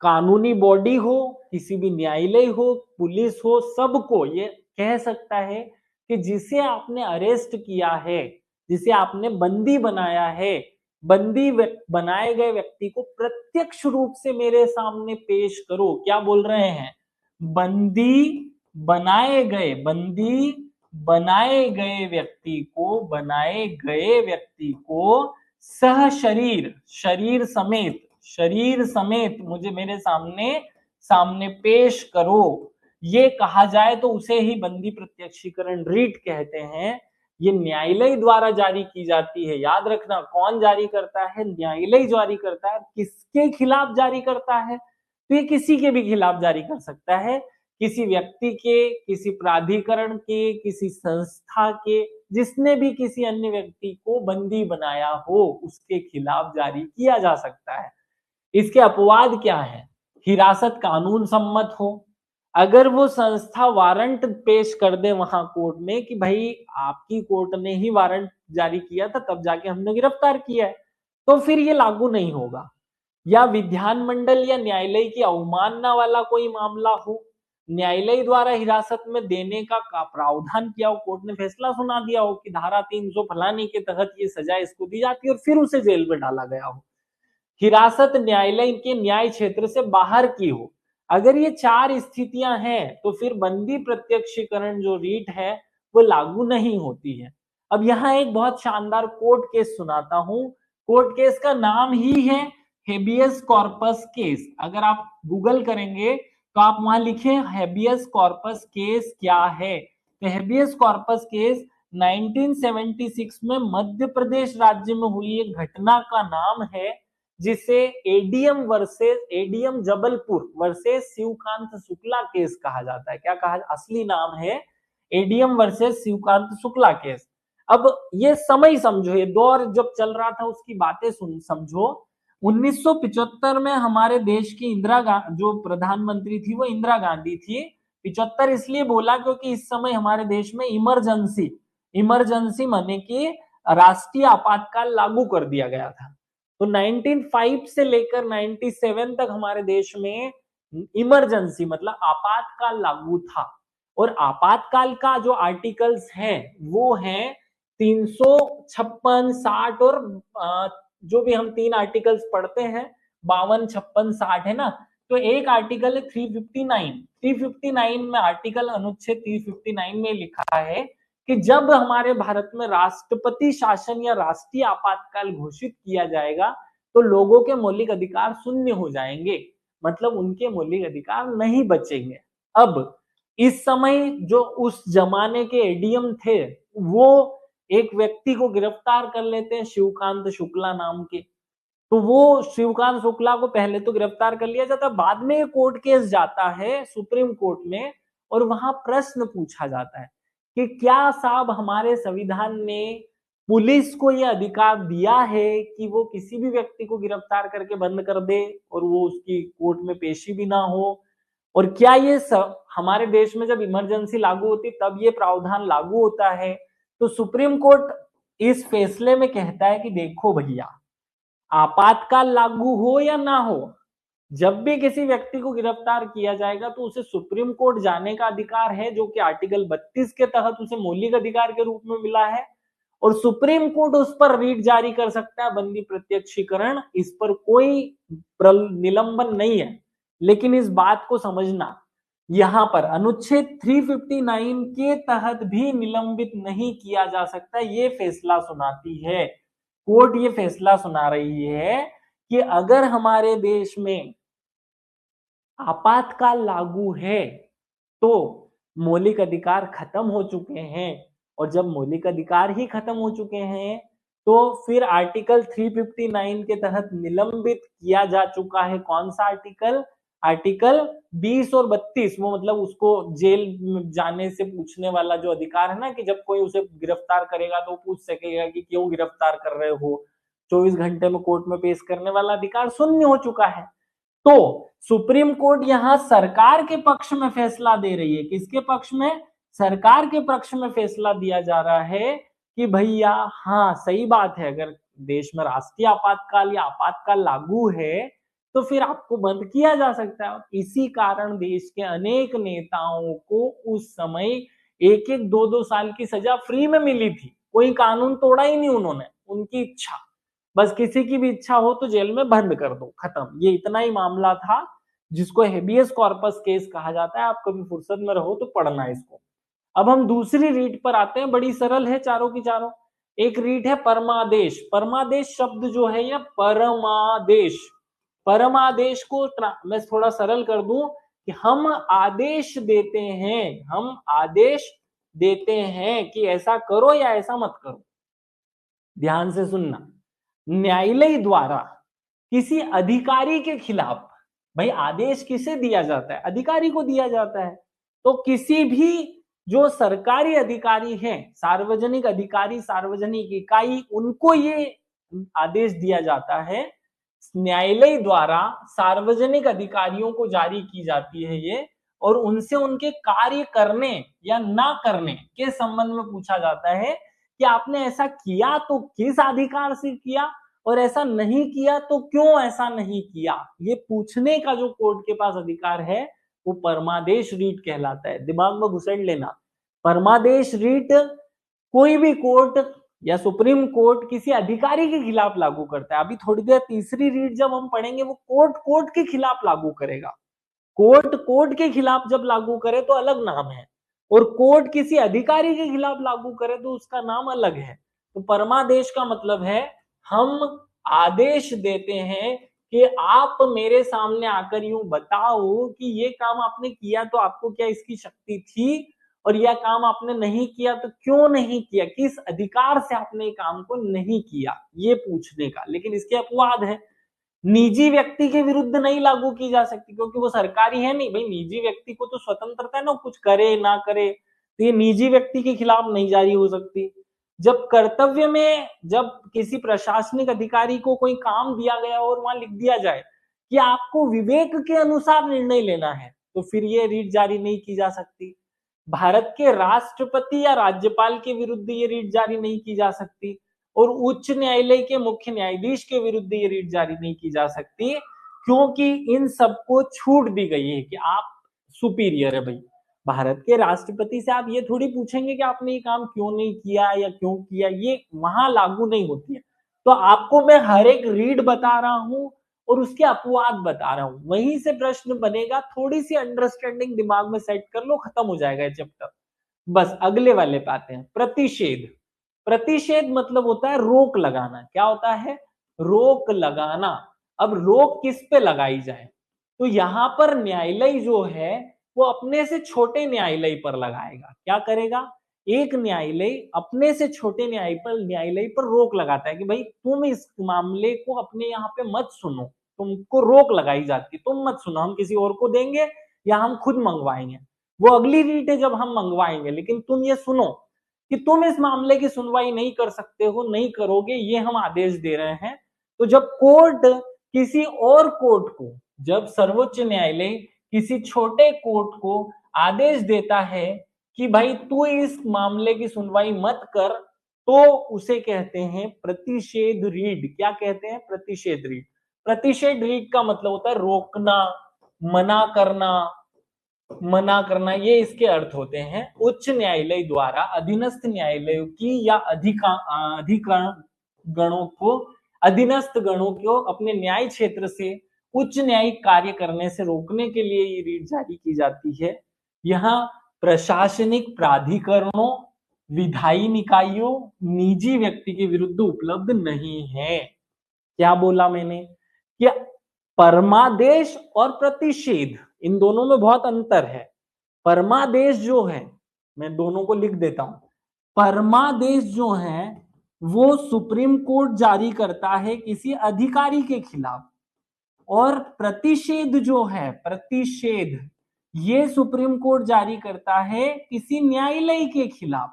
कानूनी बॉडी हो, किसी भी न्यायालय हो, पुलिस हो, सबको ये कह सकता है कि जिसे आपने अरेस्ट किया है, जिसे आपने बंदी बनाया है, बंदी बनाए गए व्यक्ति को प्रत्यक्ष रूप से मेरे सामने पेश करो। क्या बोल रहे हैं? बंदी बनाए गए, बंदी बनाए गए व्यक्ति को, बनाए गए व्यक्ति को सह शरीर, शरीर समेत, शरीर समेत मुझे मेरे सामने सामने पेश करो। ये कहा जाए तो उसे ही बंदी प्रत्यक्षीकरण रीट कहते हैं। ये न्यायालय द्वारा जारी की जाती है। याद रखना, कौन जारी करता है? न्यायालय जारी करता है। किसके खिलाफ जारी करता है? तो ये किसी के भी खिलाफ जारी कर सकता है, किसी व्यक्ति के, किसी प्राधिकरण के, किसी संस्था के, जिसने भी किसी अन्य व्यक्ति को बंदी बनाया हो उसके खिलाफ जारी किया जा सकता है। इसके अपवाद क्या है? हिरासत कानून सम्मत हो, अगर वो संस्था वारंट पेश कर दे वहां कोर्ट में कि भाई आपकी कोर्ट ने ही वारंट जारी किया था तब जाके हमने गिरफ्तार किया है, तो फिर ये लागू नहीं होगा। या विधान मंडल या न्यायालय की अवमानना वाला कोई मामला हो, न्यायालय द्वारा हिरासत में देने का प्रावधान किया हो, कोर्ट ने फैसला सुना दिया हो कि धारा 300 फलाने के तहत ये सजा इसको दी जाती है और फिर उसे जेल में डाला गया हो, हिरासत न्यायालय के न्याय क्षेत्र से बाहर की हो, अगर ये 4 स्थितियां हैं तो फिर बंदी प्रत्यक्षीकरण जो रीट है वो लागू नहीं होती है। अब यहाँ एक बहुत शानदार कोर्ट केस सुनाता हूं। कोर्ट केस का नाम ही है हेबियस कॉर्पस केस। अगर आप गूगल करेंगे तो आप वहां लिखें हेबियस कॉर्पस केस क्या है, तो हेबियस कॉर्पस केस 1976 में मध्य प्रदेश राज्य में हुई एक घटना का नाम है, जिसे ADM versus, ADM Jabalpur versus Shivkant Shukla case कहा जाता है। क्या कहा? असली नाम है ADM versus Shivkant Shukla case. अब ये समय समझो, ये दौर जब चल रहा था उसकी बातें सुन समझो। 1975 में हमारे देश की जो प्रधानमंत्री थी वो इंदिरा गांधी थी। 75 इसलिए बोला क्योंकि इस समय हमारे देश में इमरजेंसी, इमरजेंसी माने कि राष्ट्रीय आपातकाल लागू कर दिया गया था। तो 1905 से लेकर 97 तक हमारे देश में इमरजेंसी मतलब आपातकाल लागू था। और आपातकाल का जो आर्टिकल्स हैं वो हैं 356, 60 और जो भी हम 3 आर्टिकल्स पढ़ते हैं 52, 56, 60 है ना। तो एक आर्टिकल है 359। 359 में आर्टिकल अनुच्छेद 359 में लिखा है कि जब हमारे भारत में राष्ट्रपति शासन या राष्ट्रीय आपातकाल घोषित किया जाएगा तो लोगों के मौलिक अधिकार शून्य हो जाएंगे, मतलब उनके मौलिक अधिकार नहीं बचेंगे। अब इस समय जो उस जमाने के एडीएम थे वो एक व्यक्ति को गिरफ्तार कर लेते हैं शिवकांत शुक्ला नाम के। तो वो शिवकांत शुक्ला को पहले तो गिरफ्तार कर लिया जाता है, बाद में कोर्ट केस जाता है सुप्रीम कोर्ट में और वहां प्रश्न पूछा जाता है कि क्या साहब हमारे संविधान ने पुलिस को यह अधिकार दिया है कि वो किसी भी व्यक्ति को गिरफ्तार करके बंद कर दे और वो उसकी कोर्ट में पेशी भी ना हो, और क्या ये हमारे देश में जब इमरजेंसी लागू होती तब ये प्रावधान लागू होता है। तो सुप्रीम कोर्ट इस फैसले में कहता है कि देखो भैया, आपातकाल लागू हो या ना हो, जब भी किसी व्यक्ति को गिरफ्तार किया जाएगा तो उसे सुप्रीम कोर्ट जाने का अधिकार है, जो कि आर्टिकल 32 के तहत उसे मौलिक अधिकार के रूप में मिला है। और सुप्रीम कोर्ट उस पर रीट जारी कर सकता है, बंदी प्रत्यक्षीकरण, इस पर कोई निलंबन नहीं है। लेकिन इस बात को समझना, यहां पर अनुच्छेद 359 के तहत भी निलंबित नहीं किया जा सकता, ये फैसला सुनाती है कोर्ट। ये फैसला सुना रही है कि अगर हमारे देश में आपातकाल लागू है तो मौलिक अधिकार खत्म हो चुके हैं, और जब मौलिक अधिकार ही खत्म हो चुके हैं तो फिर आर्टिकल 359 के तहत निलंबित किया जा चुका है। कौन सा आर्टिकल? आर्टिकल 20 और 32। वो मतलब उसको जेल में जाने से पूछने वाला जो अधिकार है ना, कि जब कोई उसे गिरफ्तार करेगा तो पूछ सकेगा कि क्यों गिरफ्तार कर रहे हो, 24 घंटे में कोर्ट में पेश करने वाला अधिकार शून्य हो चुका है। तो सुप्रीम कोर्ट यहां सरकार के पक्ष में फैसला दे रही है। किसके पक्ष में? सरकार के पक्ष में फैसला दिया जा रहा है कि भैया हाँ सही बात है, अगर देश में राष्ट्रीय आपातकाल या आपातकाल लागू है तो फिर आपको बंद किया जा सकता है। इसी कारण देश के अनेक नेताओं को उस समय 1-1, 2-2 साल की सजा फ्री में मिली थी। कोई कानून तोड़ा ही नहीं उन्होंने, उनकी इच्छा, बस किसी की भी इच्छा हो तो जेल में बंद कर दो, खत्म। ये इतना ही मामला था, जिसको हेबियस कॉर्पस केस कहा जाता है। आप कभी फुर्सत में रहो तो पढ़ना इसको। अब हम दूसरी रीट पर आते हैं, बड़ी सरल है चारों की चारों। एक रीट है परमादेश। परमादेश शब्द जो है या परमादेश, परमादेश को मैं थोड़ा सरल कर दूं कि हम आदेश देते हैं, हम आदेश देते हैं कि ऐसा करो या ऐसा मत करो। ध्यान से सुनना, न्यायालय द्वारा किसी अधिकारी के खिलाफ, भाई आदेश किसे दिया जाता है? अधिकारी को दिया जाता है। तो किसी भी जो सरकारी अधिकारी हैं, सार्वजनिक अधिकारी, सार्वजनिक इकाई, उनको ये आदेश दिया जाता है, न्यायालय द्वारा सार्वजनिक अधिकारियों को जारी की जाती है ये, और उनसे उनके कार्य करने या ना करने के संबंध में पूछा जाता है कि आपने ऐसा किया तो किस अधिकार से किया, और ऐसा नहीं किया तो क्यों ऐसा नहीं किया। ये पूछने का जो कोर्ट के पास अधिकार है वो परमादेश रीट कहलाता है। दिमाग में घुसेड़ लेना, परमादेश रीट कोई भी कोर्ट या सुप्रीम कोर्ट किसी अधिकारी के खिलाफ लागू करता है। अभी थोड़ी देर तीसरी रीट जब हम पढ़ेंगे वो कोर्ट के खिलाफ लागू करेगा। कोर्ट के खिलाफ जब लागू करे तो अलग नाम है, और कोर्ट किसी अधिकारी के खिलाफ लागू करे तो उसका नाम अलग है। तो परमादेश का मतलब है हम आदेश देते हैं कि आप मेरे सामने आकर यूं बताओ कि ये काम आपने किया तो आपको क्या इसकी शक्ति थी, और यह काम आपने नहीं किया तो क्यों नहीं किया, किस अधिकार से आपने काम को नहीं किया, ये पूछने का। लेकिन इसके अपवाद है, निजी व्यक्ति के विरुद्ध नहीं लागू की जा सकती, क्योंकि वो सरकारी है नहीं। भाई निजी व्यक्ति को तो स्वतंत्रता है ना, कुछ करे ना करे, तो ये निजी व्यक्ति के खिलाफ नहीं जारी हो सकती। जब कर्तव्य में, जब किसी प्रशासनिक अधिकारी को कोई काम दिया गया और वहां लिख दिया जाए कि आपको विवेक के अनुसार निर्णय लेना है, तो फिर ये रीट जारी नहीं की जा सकती। भारत के राष्ट्रपति या राज्यपाल के विरुद्ध ये रीट जारी नहीं की जा सकती, और उच्च न्यायालय के मुख्य न्यायाधीश के विरुद्ध ये रीट जारी नहीं की जा सकती, क्योंकि इन सबको छूट दी गई है कि आप सुपीरियर है। भाई भारत के राष्ट्रपति से आप ये थोड़ी पूछेंगे कि आपने ये काम क्यों नहीं किया या क्यों किया, ये वहां लागू नहीं होती है। तो आपको मैं हर एक रीट बता रहा हूं और उसके अपवाद बता रहा हूं, वहीं से प्रश्न बनेगा। थोड़ी सी अंडरस्टैंडिंग दिमाग में सेट कर लो, खत्म हो जाएगा ये चैप्टर। बस अगले वाले पे आते हैं, प्रतिषेध। प्रतिषेध मतलब होता है रोक लगाना। क्या होता है? रोक लगाना। अब रोक किस पे लगाई जाए? तो यहां पर न्यायालय जो है वो अपने से छोटे न्यायालय पर लगाएगा। क्या करेगा? एक न्यायालय अपने से छोटे न्यायालय पर रोक लगाता है कि भाई तुम इस मामले को अपने यहाँ पे मत सुनो, तुमको रोक लगाई जाती है, तुम मत सुनो, हम किसी और को देंगे या हम खुद मंगवाएंगे। वो अगली रीट है जब हम मंगवाएंगे, लेकिन तुम ये सुनो कि तुम इस मामले की सुनवाई नहीं कर सकते हो, नहीं करोगे, ये हम आदेश दे रहे हैं। तो जब कोर्ट किसी और कोर्ट को, जब सर्वोच्च न्यायालय किसी छोटे कोर्ट को आदेश देता है कि भाई तू इस मामले की सुनवाई मत कर, तो उसे कहते हैं प्रतिषेध रीट। क्या कहते हैं? प्रतिषेध रीट। प्रतिषेध रीट का मतलब होता है रोकना, मना करना, मना करना, ये इसके अर्थ होते हैं। उच्च न्यायालय द्वारा अधीनस्थ न्यायालयों की या अधिकरण गणों को, अधीनस्थ गणों को अपने न्याय क्षेत्र से उच्च न्यायिक कार्य करने से रोकने के लिए ये रीट जारी की जाती है। यहाँ प्रशासनिक प्राधिकरणों, विधायी निकायों, निजी व्यक्ति के विरुद्ध उपलब्ध नहीं है। क्या बोला मैंने? कि परमादेश और प्रतिषेध, इन दोनों में बहुत अंतर है। परमादेश जो है, मैं दोनों को लिख देता हूं। परमादेश जो है वो सुप्रीम कोर्ट जारी करता है किसी अधिकारी के खिलाफ, और प्रतिषेध जो है, प्रतिषेध, ये सुप्रीम कोर्ट जारी करता है किसी न्यायालय के खिलाफ।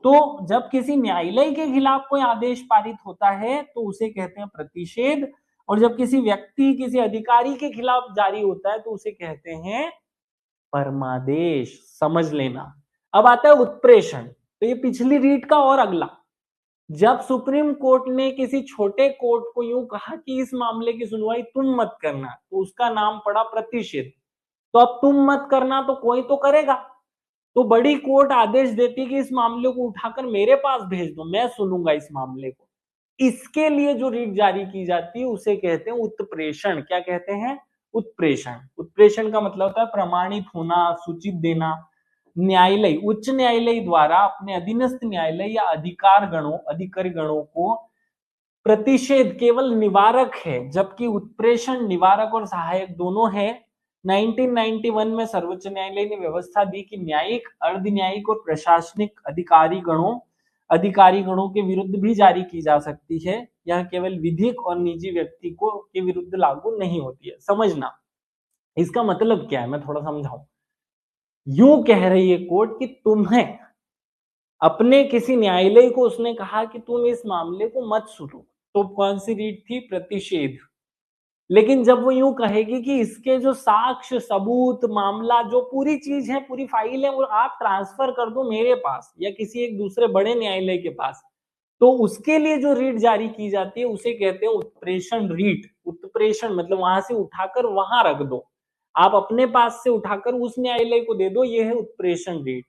तो जब किसी न्यायालय के खिलाफ कोई आदेश पारित होता है तो उसे कहते हैं प्रतिषेध, और जब किसी व्यक्ति, किसी अधिकारी के खिलाफ जारी होता है तो उसे कहते हैं परमादेश। समझ लेना। अब आता है उत्प्रेषण। तो ये पिछली रीट का और अगला। जब सुप्रीम कोर्ट ने किसी छोटे कोर्ट को यूं कहा कि इस मामले की सुनवाई तुम मत करना, तो उसका नाम पड़ा प्रतिषेध। तो अब तुम मत करना तो कोई तो करेगा, तो बड़ी कोर्ट आदेश देती है कि इस मामले को उठाकर मेरे पास भेज दो, मैं सुनूंगा इस मामले को। इसके लिए जो रीट जारी की जाती है उसे कहते हैं उत्प्रेषण। क्या कहते हैं? उत्प्रेषण। उत्प्रेषण का मतलब होता है प्रमाणित होना, सूचित देना। न्यायालय, उच्च न्यायालय द्वारा अपने अधीनस्थ न्यायालय या अधिकार गणों, अधिकारी गणों को, प्रतिषेध केवल निवारक है, जबकि उत्प्रेषण निवारक और सहायक दोनों है। 1991 में सर्वोच्च न्यायालय ने व्यवस्था दी कि न्यायिक, अर्ध न्यायिक और प्रशासनिक अधिकारी गणों के विरुद्ध भी जारी की जा सकती है। यह केवल विधिक और निजी व्यक्ति को के विरुद्ध लागू नहीं होती है। समझना, इसका मतलब क्या है मैं थोड़ा समझाऊं। यूं कह रही है कोर्ट कि तुम्हें अपने किसी न्यायालय को उसने कहा कि तुम इस मामले को मत सुनो, तो कौन सी रीट थी? प्रतिषेध। लेकिन जब वो यूं कहेगी कि इसके जो साक्ष्य, सबूत, मामला, जो पूरी चीज है, पूरी फाइल है, वो आप ट्रांसफर कर दो मेरे पास या किसी एक दूसरे बड़े न्यायालय के पास, तो उसके लिए जो रीट जारी की जाती है उसे कहते हैं उत्प्रेषण रीट। उत्प्रेषण मतलब वहां से उठाकर वहां रख दो, आप अपने पास से उठाकर उस न्यायालय को दे दो, ये है उत्प्रेषण रीट।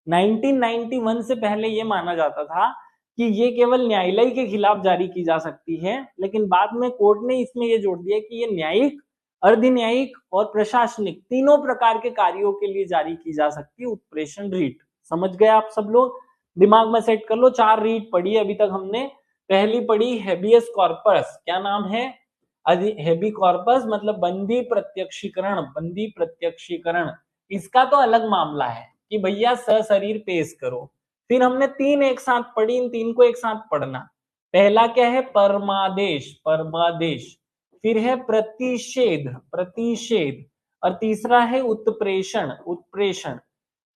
1991 से पहले ये माना जाता था कि ये केवल न्यायालय के खिलाफ जारी की जा सकती है, लेकिन बाद में कोर्ट ने इसमें ये जोड़ दिया कि ये न्यायिक, अर्ध न्यायिक और प्रशासनिक तीनों प्रकार के कार्यों के लिए जारी की जा सकती है उत्प्रेषण रीट। समझ गए आप सब लोग? दिमाग में सेट कर लो। 4 रीट पढ़ी अभी तक हमने। पहली पढ़ी हेबियस कॉर्पस। क्या नाम है? हेबी कॉर्पस मतलब बंदी प्रत्यक्षीकरण। बंदी प्रत्यक्षीकरण, इसका तो अलग मामला है कि भैया सशरीर पेश करो। फिर हमने 3 एक साथ पढ़ी, इन 3 को एक साथ पढ़ना। पहला क्या है? परमादेश, परमादेश। फिर है प्रतिषेध, प्रतिषेध। और तीसरा है उत्प्रेषण, उत्प्रेषण।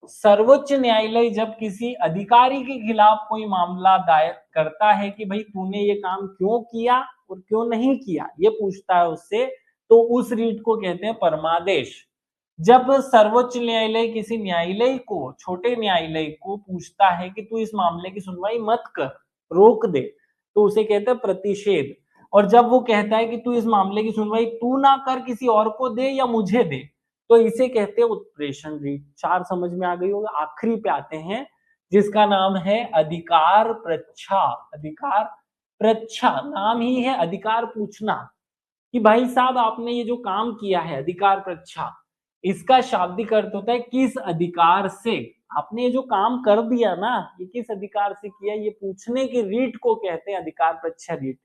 सर्वोच्च न्यायालय जब किसी अधिकारी के खिलाफ कोई मामला दायर करता है कि भाई तूने ये काम क्यों किया और क्यों नहीं किया, ये पूछता है उससे, तो उस रीट को कहते हैं परमादेश। जब सर्वोच्च न्यायालय किसी न्यायालय को, छोटे न्यायालय को पूछता है कि तू इस मामले की सुनवाई मत कर, रोक दे, तो उसे कहते हैं प्रतिषेध। और जब वो कहता है कि तू इस मामले की सुनवाई तू ना कर, किसी और को दे या मुझे दे, तो इसे कहते हैं उत्प्रेषण रीट। 4 समझ में आ गई होगा। आखिरी पे आते हैं जिसका नाम है अधिकार प्रच्छा। अधिकार प्रच्छा, नाम ही है अधिकार पूछना कि भाई साहब आपने ये जो काम किया है, अधिकार प्रच्छा, इसका शाब्दिक अर्थ होता है किस अधिकार से आपने ये जो काम कर दिया ना, ये किस अधिकार से किया, ये पूछने की रीट को कहते हैं अधिकार प्रच्छा रीट।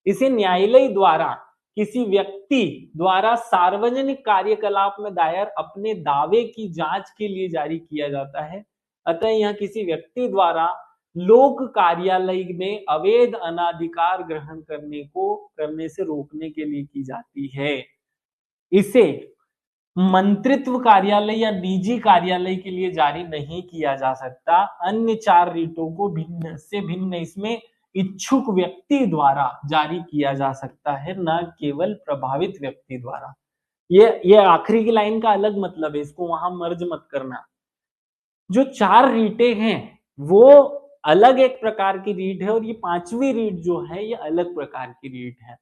इसे न्यायालय द्वारा किसी व्यक्ति द्वारा सार्वजनिक कार्यकलाप में दायर अपने दावे की जांच के लिए जारी किया जाता है। अतः यह किसी व्यक्ति द्वारा लोक कार्यालय में अवैध अनाधिकार ग्रहण करने से रोकने के लिए की जाती है। इसे मंत्रित्व कार्यालय या निजी कार्यालय के लिए जारी नहीं किया जा सकता। अन्य 4 रीटों को भिन्न से भिन्न इसमें इच्छुक व्यक्ति द्वारा जारी किया जा सकता है, न केवल प्रभावित व्यक्ति द्वारा। ये आखिरी की लाइन का अलग मतलब है, इसको वहां मर्ज मत करना। जो 4 रीटें हैं वो अलग एक प्रकार की रीट है और ये 5वीं रीट जो है ये अलग प्रकार की रीट है।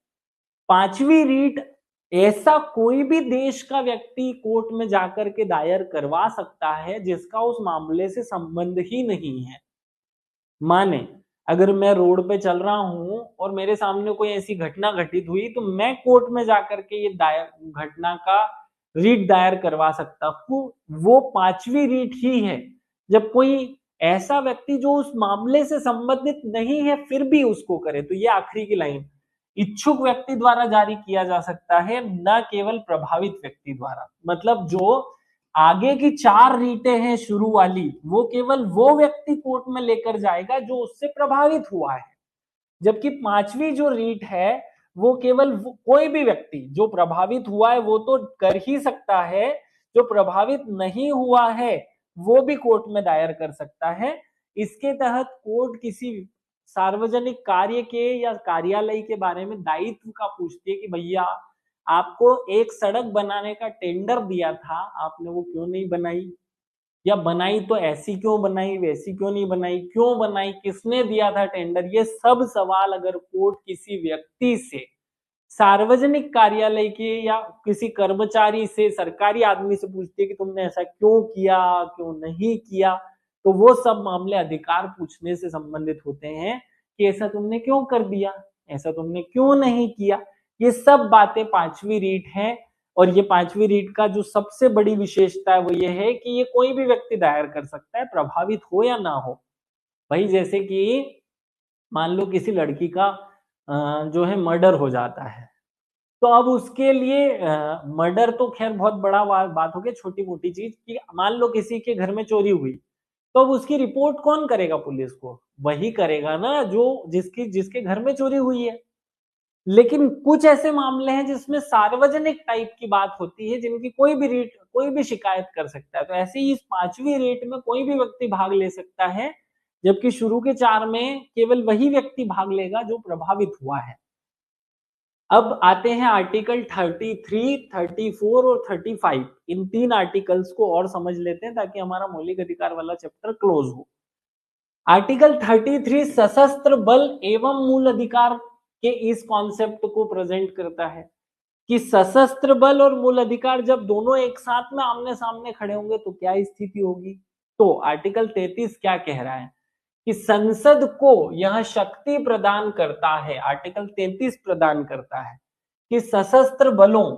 5वीं रीट ऐसा कोई भी देश का व्यक्ति कोर्ट में जाकर के दायर करवा सकता है जिसका उस मामले से संबंध ही नहीं है। माने अगर मैं रोड पे चल रहा हूँ और मेरे सामने कोई ऐसी घटना घटित हुई तो मैं कोर्ट में जाकर के ये दायर घटना का रीट दायर करवा सकता हूँ। वो 5वीं रीट ही है जब कोई ऐसा व्यक्ति जो उस मामले से संबंधित नहीं है फिर भी उसको करे। तो ये आखिरी की लाइन इच्छुक व्यक्ति द्वारा जारी किया जा सकता है, न केवल प्रभावित व्यक्ति द्वारा। मतलब जो आगे की 4 रीटें हैं शुरू वाली वो केवल वो व्यक्ति कोर्ट में लेकर जाएगा जो उससे प्रभावित हुआ है, जबकि 5वीं जो रीट है वो केवल कोई भी व्यक्ति जो प्रभावित हुआ है वो तो कर ही सकता है, जो प्रभावित नहीं हुआ है वो भी कोर्ट में दायर कर सकता है। इसके तहत कोर्ट किसी सार्वजनिक कार्य के या कार्यालय के बारे में दायित्व का पूछती है कि भैया आपको एक सड़क बनाने का टेंडर दिया था, आपने वो क्यों नहीं बनाई? या बनाई तो ऐसी क्यों बनाई, वैसी क्यों नहीं बनाई, क्यों बनाई, किसने दिया था टेंडर? ये सब सवाल अगर कोर्ट किसी व्यक्ति से, सार्वजनिक कार्यालय के या किसी कर्मचारी से, सरकारी आदमी से पूछती है कि तुमने ऐसा क्यों किया, क्यों नहीं किया, तो वो सब मामले अधिकार पूछने से संबंधित होते हैं कि ऐसा तुमने क्यों कर दिया, ऐसा तुमने क्यों नहीं किया। ये सब बातें 5वीं रीट है और ये 5वीं रीट का जो सबसे बड़ी विशेषता है वो ये है कि ये कोई भी व्यक्ति दायर कर सकता है, प्रभावित हो या ना हो। भाई जैसे कि मान लो किसी लड़की का जो है मर्डर हो जाता है, तो अब उसके लिए मर्डर तो खैर बहुत बड़ा बात हो गई, छोटी-मोटी चीज़ कि मान लो किसी के घर में चोरी हुई, तो अब उसकी रिपोर्ट कौन करेगा पुलिस को? वही करेगा ना जो जिसके घर में चोरी हुई है। लेकिन कुछ ऐसे मामले हैं जिसमें सार्वजनिक टाइप की बात होती है जिनकी कोई भी शिकायत कर सकता है। तो ऐसे ही इस 5वीं रेट में कोई भी व्यक्ति भाग ले सकता है, जबकि शुरू के 4 में केवल वही व्यक्ति भाग लेगा जो प्रभावित हुआ है। अब आते हैं आर्टिकल 33, 34 और 35 इन 3 आर्टिकल्स को और समझ लेते हैं ताकि हमारा मौलिक अधिकार वाला चैप्टर क्लोज हो। आर्टिकल 33 सशस्त्र बल एवं मूल अधिकार के इस कॉन्सेप्ट को प्रेजेंट करता है कि सशस्त्र बल और मूल अधिकार जब दोनों एक साथ में आमने सामने खड़े होंगे तो क्या स्थिति होगी। तो आर्टिकल 33 क्या कह रहा है कि संसद को यह शक्ति प्रदान करता है, आर्टिकल 33 प्रदान करता है कि सशस्त्र बलों,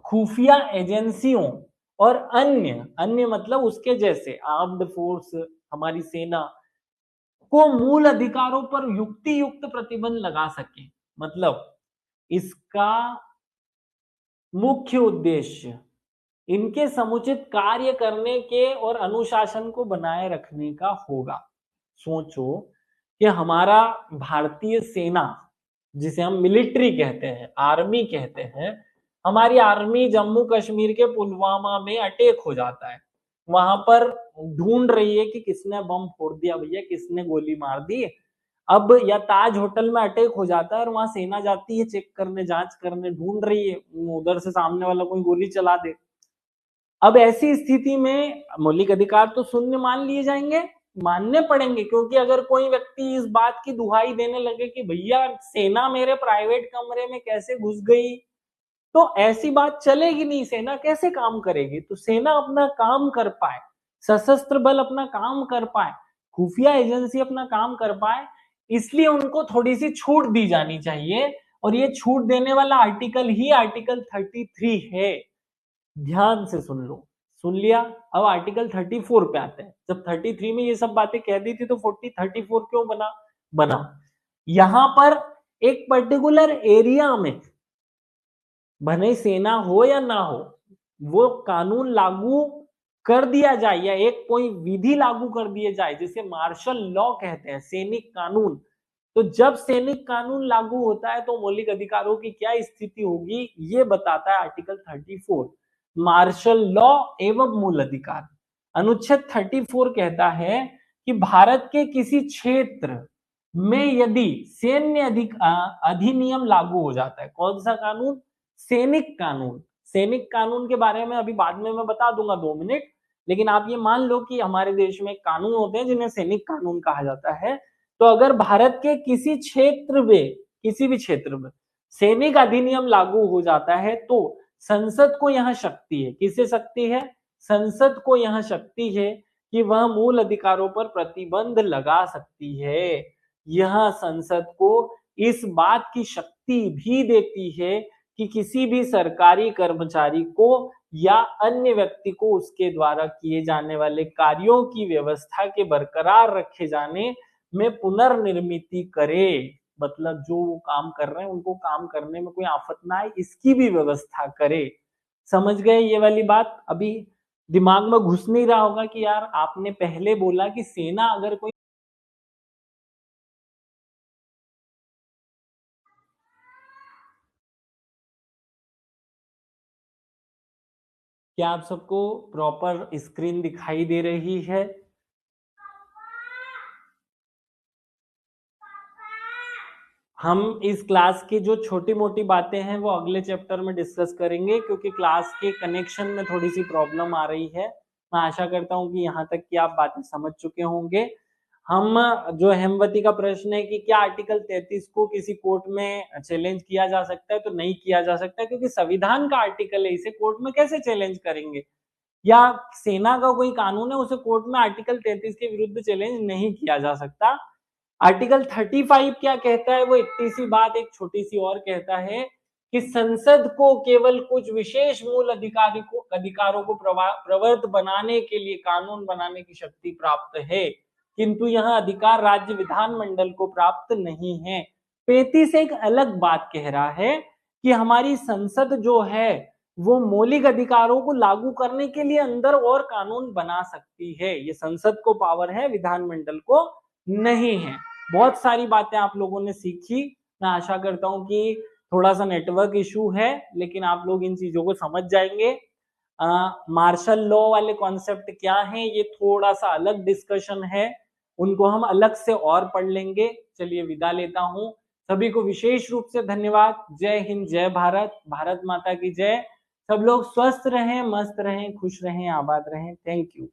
खुफिया एजेंसियों और अन्य अन्य मतलब उसके जैसे आर्म्ड फोर्स, हमारी सेना को मूल अधिकारों पर युक्ति युक्त प्रतिबंध लगा सके। मतलब इसका मुख्य उद्देश्य इनके समुचित कार्य करने के और अनुशासन को बनाए रखने का होगा। सोचो कि हमारा भारतीय सेना जिसे हम मिलिट्री कहते हैं, आर्मी कहते हैं, हमारी आर्मी जम्मू कश्मीर के पुलवामा में अटैक हो जाता है। वहां पर ढूंढ रही है कि किसने बम फोड़ दिया भैया, किसने गोली मार दी। अब या ताज होटल में अटैक हो जाता है और वहां सेना जाती है चेक करने, जांच करने, ढूंढ रही है, उधर से सामने वाला कोई गोली चला दे। अब ऐसी स्थिति में मौलिक अधिकार तो शून्य मान लिए जाएंगे, मानने पड़ेंगे, क्योंकि अगर कोई व्यक्ति इस बात की दुहाई देने लगे कि भैया सेना मेरे प्राइवेट कमरे में कैसे घुस गई, तो ऐसी बात चलेगी नहीं, सेना कैसे काम करेगी। तो सेना अपना काम कर पाए, सशस्त्र बल अपना काम कर पाए, खुफिया एजेंसी अपना काम कर पाए, इसलिए उनको थोड़ी सी छूट दी जानी चाहिए और ये छूट देने वाला आर्टिकल ही आर्टिकल 33 है। ध्यान से सुन लो, सुन लिया। अब आर्टिकल 34 पे आते हैं। जब 33 में ये सब बातें कह दी थी तो 34 क्यों बना यहां पर एक पर्टिकुलर एरिया में, भले सेना हो या ना हो, वो कानून लागू कर दिया जाए या एक कोई विधि लागू कर दिए जाए जिसे मार्शल लॉ कहते हैं, सैनिक कानून। तो जब सैनिक कानून लागू होता है तो मौलिक अधिकारों की क्या स्थिति होगी ये बताता है आर्टिकल 34, मार्शल लॉ एवं मूल अधिकार। अनुच्छेद 34 कहता है कि भारत के किसी क्षेत्र में यदि सैन्य अधिनियम लागू हो जाता है, कौन सा कानून? सैनिक कानून। सैनिक कानून के बारे में अभी बाद में मैं बता दूंगा 2 मिनट। लेकिन आप ये मान लो कि हमारे देश में कानून होते हैं जिन्हें सैनिक कानून कहा जाता है। तो अगर भारत के किसी भी क्षेत्र में सैनिक अधिनियम लागू हो जाता है तो संसद को यहाँ शक्ति है। किसे शक्ति है? संसद को यहाँ शक्ति है कि वह मूल अधिकारों पर प्रतिबंध लगा सकती है। यह संसद को इस बात की शक्ति भी देती है कि किसी भी सरकारी कर्मचारी को या अन्य व्यक्ति को उसके द्वारा किए जाने वाले कार्यों की व्यवस्था के बरकरार रखे जाने में पुनर्निर्मिति करे। मतलब जो वो काम कर रहे हैं उनको काम करने में कोई आफत ना आए, इसकी भी व्यवस्था करे। समझ गए ये वाली बात? अभी दिमाग में घुस नहीं रहा होगा कि यार आपने पहले बोला कि सेना अगर कोई, क्या आप सबको प्रॉपर स्क्रीन दिखाई दे रही है? हम इस क्लास की जो छोटी मोटी बातें हैं वो अगले चैप्टर में डिस्कस करेंगे, क्योंकि क्लास के कनेक्शन में थोड़ी सी प्रॉब्लम आ रही है। मैं आशा करता हूँ कि यहाँ तक की आप बातें समझ चुके होंगे। हम जो हेमवती का प्रश्न है कि क्या आर्टिकल 33 को किसी कोर्ट में चैलेंज किया जा सकता है, तो नहीं किया जा सकता, क्योंकि संविधान का आर्टिकल है, इसे कोर्ट में कैसे चैलेंज करेंगे। या सेना का कोई कानून है, उसे कोर्ट में आर्टिकल 33 के विरुद्ध चैलेंज नहीं किया जा सकता। आर्टिकल 35 क्या कहता है? वो इतनी सी बात एक छोटी सी और कहता है कि संसद को केवल कुछ विशेष मूल अधिकारों को प्रवर्त बनाने के लिए कानून बनाने की शक्ति प्राप्त है, किंतु यह अधिकार राज्य विधानमंडल को प्राप्त नहीं है। 35 एक अलग बात कह रहा है कि हमारी संसद जो है वो मौलिक अधिकारों को लागू करने के लिए अंदर और कानून बना सकती है। ये संसद को पावर है, विधानमंडल को नहीं है। बहुत सारी बातें आप लोगों ने सीखी। मैं आशा करता हूं कि थोड़ा सा नेटवर्क इशू है, लेकिन आप लोग इन चीजों को समझ जाएंगे। मार्शल लॉ वाले कॉन्सेप्ट क्या है, ये थोड़ा सा अलग डिस्कशन है, उनको हम अलग से और पढ़ लेंगे। चलिए विदा लेता हूं। सभी को विशेष रूप से धन्यवाद। जय हिंद, जय भारत, भारत माता की जय। सब लोग स्वस्थ रहें, मस्त रहें, खुश रहें, आबाद रहें। Thank you.